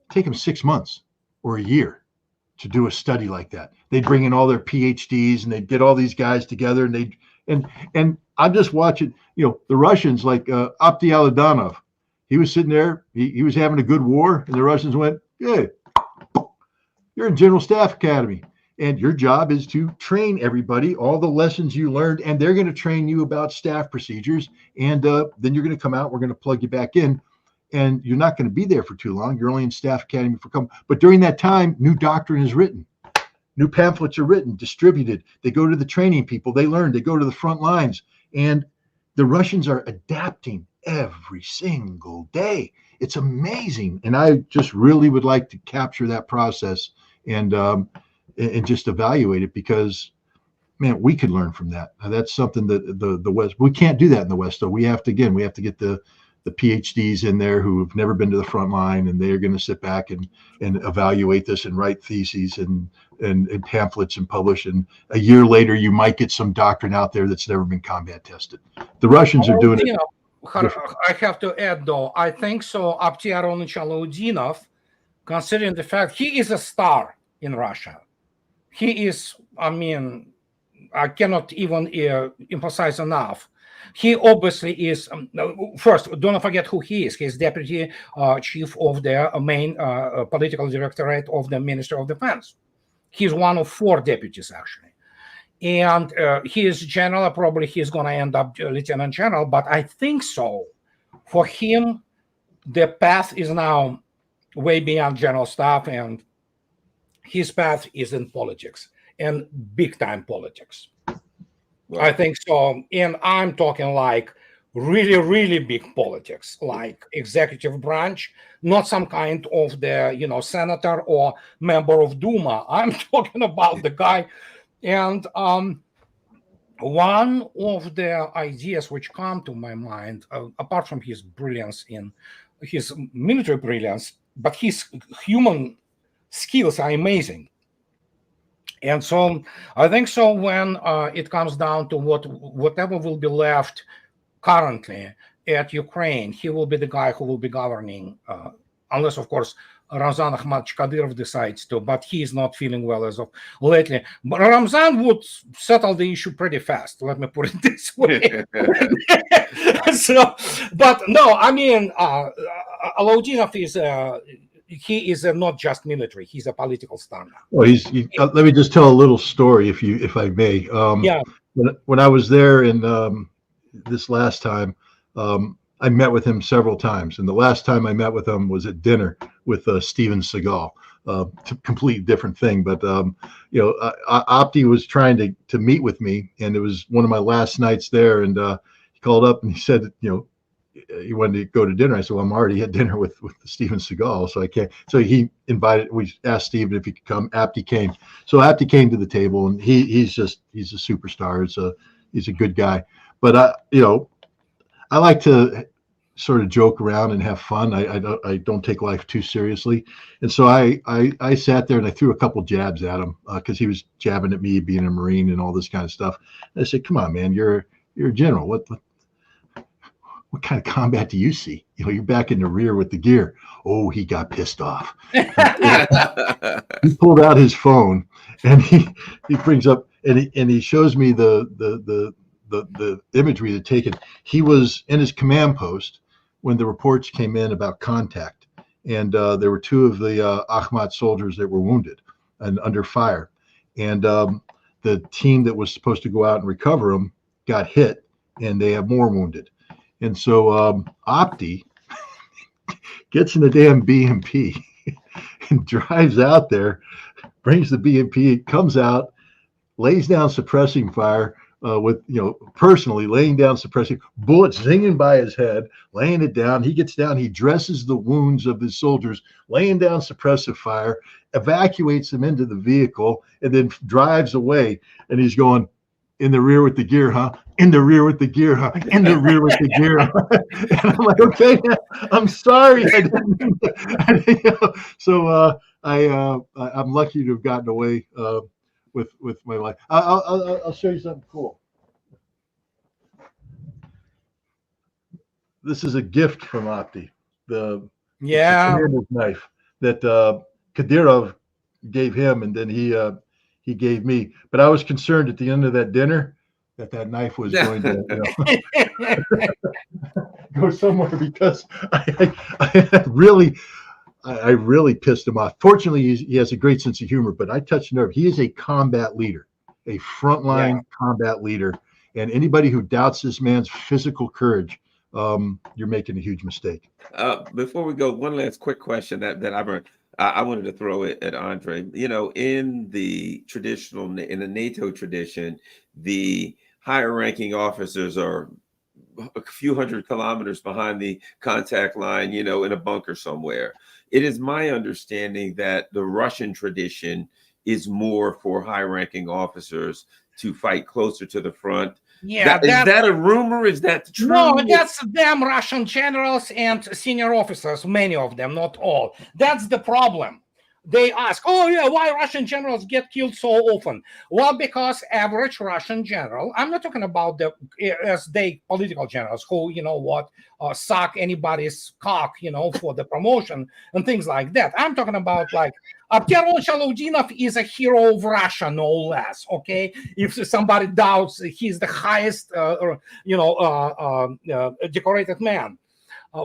Take them 6 months or a year to do a study like that. They'd bring in all their PhDs and they'd get all these guys together, and I'm just watching, the Russians, like Apti Aladanov, he was sitting there, he was having a good war, and the Russians went, hey, you're in General Staff Academy, and your job is to train everybody, all the lessons you learned, and they're going to train you about staff procedures, and then you're going to come out, we're going to plug you back in. And you're not going to be there for too long. You're only in Staff Academy but during that time, new doctrine is written. New pamphlets are written, distributed. They go to the training people. They learn. They go to the front lines. And the Russians are adapting every single day. It's amazing. And I just really would like to capture that process and just evaluate it, because, man, we could learn from that. That's something that the West, we can't do that in the West, though. We have to get the PhDs in there who have never been to the front line, and they're going to sit back and evaluate this and write theses and pamphlets and publish. And a year later, you might get some doctrine out there that's never been combat tested. The Russians are doing it. I have to add, though, I think so. Apti Aronovich Alaudinov, considering the fact he is a star in Russia, he is, I cannot even emphasize enough. He obviously is, first, don't forget who he is. He's deputy chief of the main political directorate of the Ministry of Defense. He's one of 4 deputies, actually. And he is general, probably he's going to end up lieutenant general, but I think so. For him, the path is now way beyond general staff, and his path is in politics, and big time politics. Wow. I think so. And I'm talking like really, really big politics, like executive branch, not some kind of the, senator or member of Duma. I'm talking about the guy. And one of the ideas which come to my mind, apart from his brilliance in his military brilliance, but his human skills are amazing. And so I think so when it comes down to whatever will be left currently at Ukraine, he will be the guy who will be governing, unless, of course, Ramzan Ahmadovich Kadyrov decides to, but he is not feeling well as of lately. But Ramzan would settle the issue pretty fast, let me put it this way. But no, Alaudinov is he is not just military; he's a political star now. Well, let me just tell a little story, if I may. Yeah. When I was there in this last time, I met with him several times, and the last time I met with him was at dinner with Steven Seagal. Completely different thing, but Opti was trying to meet with me, and it was one of my last nights there, and he called up and he said, he wanted to go to dinner. I said, well, I'm already at dinner with Steven Seagal, so I can't. So we asked Steven if he could come. Apti came. So Apti came to the table, and he's a superstar. He's a good guy. But I like to sort of joke around and have fun. I don't take life too seriously. And so I sat there and I threw a couple jabs at him because he was jabbing at me being a Marine and all this kind of stuff. And I said, come on, man, you're a general. what kind of combat do you see? You're back in the rear with the gear. Oh, he got pissed off. He pulled out his phone and he brings up and he shows me the imagery they'd taken. He was in his command post when the reports came in about contact, and there were two of the Ahmad soldiers that were wounded and under fire, and the team that was supposed to go out and recover them got hit, and they have more wounded. And so Opti gets in the damn BMP and drives out there, brings the BMP, comes out, lays down suppressing fire with, personally laying down suppressing, bullets zinging by his head, laying it down. He gets down, he dresses the wounds of his soldiers, laying down suppressive fire, evacuates them into the vehicle, and then drives away. And he's going, in the rear with the gear, huh? In the rear with the gear, huh? In the rear with the gear. And I'm like, okay, I'm sorry. So I'm lucky to have gotten away with my life. I'll show you something cool. This is a gift from Opti. The commander's knife that Kadyrov gave him, and then he gave me. But I was concerned at the end of that dinner that knife was going to go somewhere, because I really pissed him off. Fortunately, he has a great sense of humor, but I touched a nerve. He is a combat leader, a frontline combat leader. And anybody who doubts this man's physical courage, you're making a huge mistake. Before we go, one last quick question that I wanted to throw it at Andrei. In the NATO tradition, the higher ranking officers are a few hundred kilometers behind the contact line, in a bunker somewhere. It is my understanding that the Russian tradition is more for high ranking officers to fight closer to the front. Yeah, is that a rumor? Is that true? No, that's them Russian generals and senior officers, many of them, not all. That's the problem. They ask, why Russian generals get killed so often? Well, because average Russian general, I'm not talking about the political generals who, suck anybody's cock, for the promotion and things like that. I'm talking about like Abdel Shaludinov is a hero of Russia, no less. Okay, if somebody doubts he's the highest, decorated man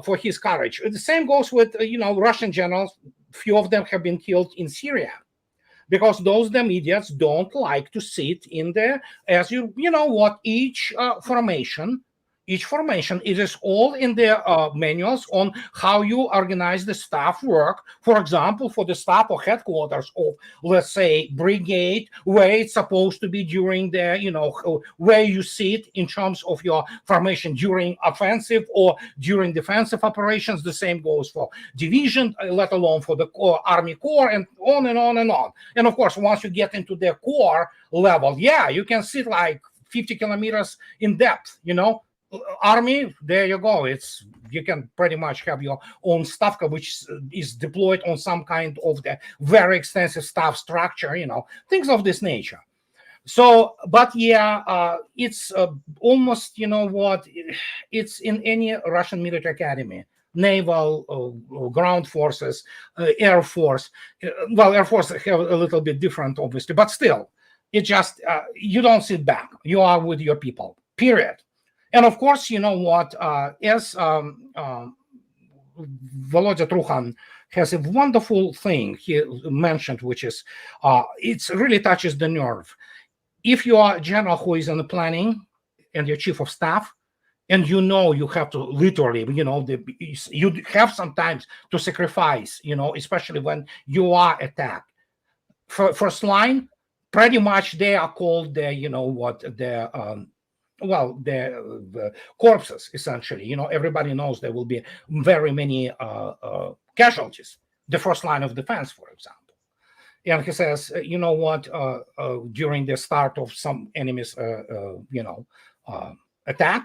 for his courage. The same goes with Russian generals. Few of them have been killed in Syria because those damn idiots don't like to sit in there. As each formation, it is all in their manuals on how you organize the staff work. For example, for the staff or headquarters of, let's say, brigade, where it's supposed to be during the, where you sit in terms of your formation during offensive or during defensive operations. The same goes for division, let alone for the Army Corps, and on and on and on. And of course, once you get into the Corps level, you can sit like 50 kilometers in depth, Army, there you go. You can pretty much have your own staff which is deployed on some kind of the very extensive staff structure, things of this nature. So, but it's almost, it's in any Russian military academy, naval, ground forces, air force. Well, air force have a little bit different, obviously, but still, it just, you don't sit back. You are with your people, period. And of course, as Volodya Trukhan has a wonderful thing he mentioned, which is, it really touches the nerve. If you are a general who is in the planning and your chief of staff, and you have to literally, you have sometimes to sacrifice, especially when you are attacked. First line, pretty much they are called the corpses, essentially. Everybody knows there will be very many casualties, the first line of defense, for example. And he says, during the start of some enemy's attack,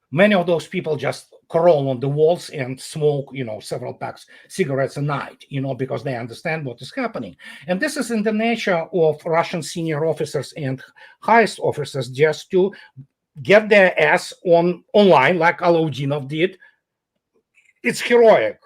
many of those people just crawl on the walls and smoke, several packs cigarettes a night, because they understand what is happening. And this is in the nature of Russian senior officers and highest officers, just to get their ass online like Alodinov did. It's heroic.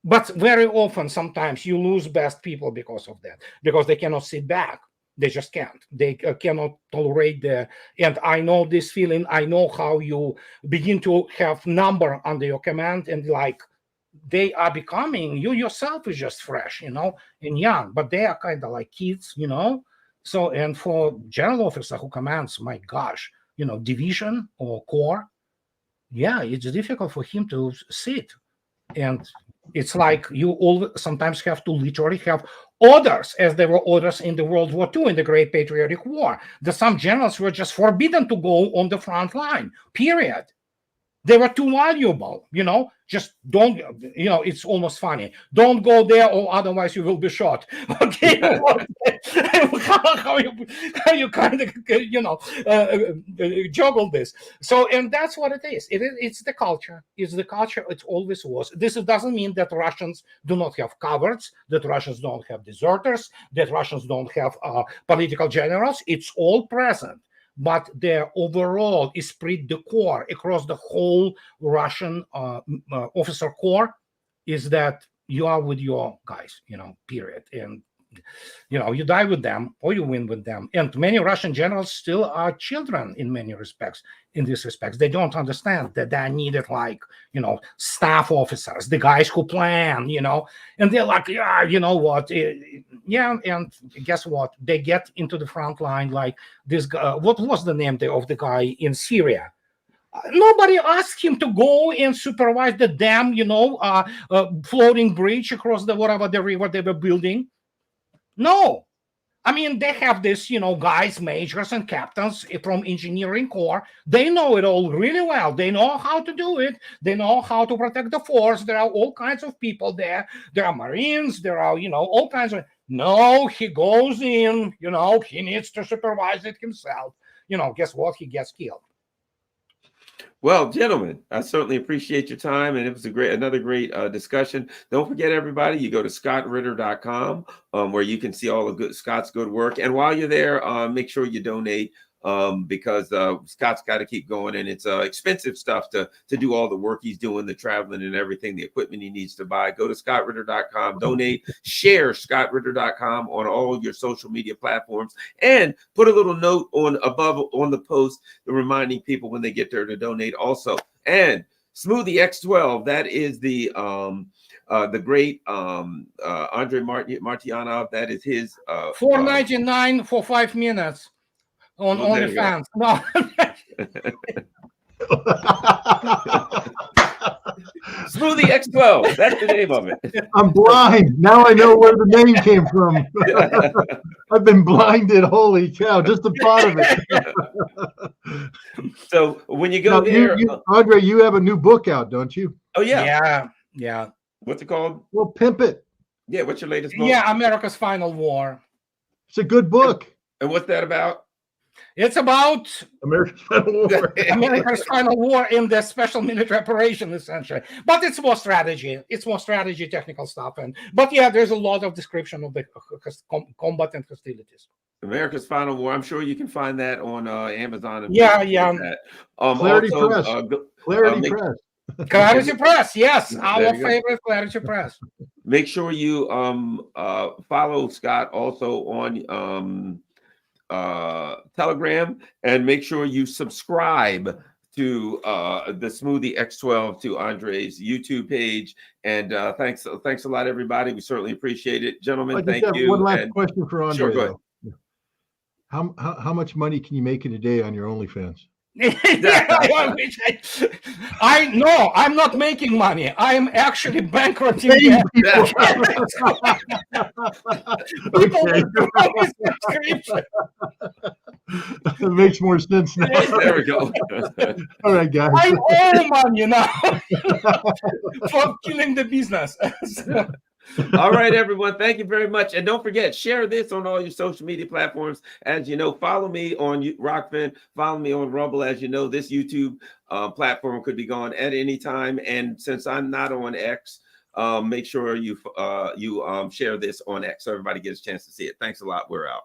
But very often, sometimes you lose best people because of that, because they cannot sit back. They just can't. They cannot tolerate the. And I know this feeling. I know how you begin to have number under your command, and like they are becoming, you yourself is just fresh, and young, but they are kind of like kids, So, and for general officer who commands, my gosh, division or corps, yeah, it's difficult for him to sit. And it's like you all sometimes have to literally have orders, as there were orders in the World War II, in the Great Patriotic War. That some generals were just forbidden to go on the front line, period. They were too valuable, just don't, it's almost funny. Don't go there or otherwise you will be shot. Okay. how you kind of, juggle this. So, and that's what it is. It's the culture. It's the culture. It always was. This doesn't mean that Russians do not have cowards, that Russians don't have deserters, that Russians don't have political generals. It's all present. But their overall esprit de corps across the whole Russian officer corps is that you are with your guys, period. And, you die with them or you win with them. And many Russian generals still are children in many respects. In these respects, they don't understand that they needed like, staff officers, the guys who plan, and they're like, yeah, you know what? Yeah. And guess what? They get into the front line like this guy. What was the name of the guy in Syria? Nobody asked him to go and supervise the damn, floating bridge across the river they were building. No. I mean, they have this, guys, majors and captains from engineering corps. They know it all really well. They know how to do it. They know how to protect the force. There are all kinds of people there. There are Marines. There are, all kinds of. No, he goes in, he needs to supervise it himself. Guess what? He gets killed. Well, gentlemen, I certainly appreciate your time, and it was another great discussion. Don't forget, everybody, you go to scottritter.com, where you can see all of Scott's good work. And while you're there, make sure you donate, because Scott's got to keep going, and it's expensive stuff to do all the work he's doing, the traveling and everything, the equipment he needs to buy. Go to scottritter.com, donate, share scottritter.com on all your social media platforms, and put a little note on the post reminding people when they get there to donate also. And Smoothie X12, that is the great Andrei Martyanov. That is his $4.99 for 5 minutes. On OnlyFans. No. Smoothie X12. That's the name of it. I'm blind. Now I know where the name came from. I've been blinded. Holy cow. Just the thought of it. So when you go there. Andrei, you have a new book out, don't you? Oh, yeah. Yeah. What's it called? Well, pimp it. Yeah. What's your latest book? Yeah. America's Final War. It's a good book. And what's that about? It's about America's Final War. America's Final War in the special military operation, essentially. But it's more strategy. It's more strategy, technical stuff. But yeah, there's a lot of description of the combat and hostilities. America's Final War. I'm sure you can find that on Amazon. And yeah. Clarity Press. Clarity Press. Clarity Press. Yes, our favorite Clarity Press. Make sure you follow Scott also on Telegram, and make sure you subscribe to the Smoothie X12, to Andrei's YouTube page. And thanks a lot, everybody. We certainly appreciate it, gentlemen. Thank you. One last question for Andrei. Sure, go ahead. How much money can you make in a day on your OnlyFans? No, I'm not making money. I am actually bankrupting people. It makes more sense now. There we go. All right, guys. I owe money now for killing the business. All right, everyone. Thank you very much. And don't forget, share this on all your social media platforms. As you know, follow me on Rockfin, follow me on Rumble. As you know, this YouTube platform could be gone at any time. And since I'm not on X, make sure you share this on X so everybody gets a chance to see it. Thanks a lot. We're out.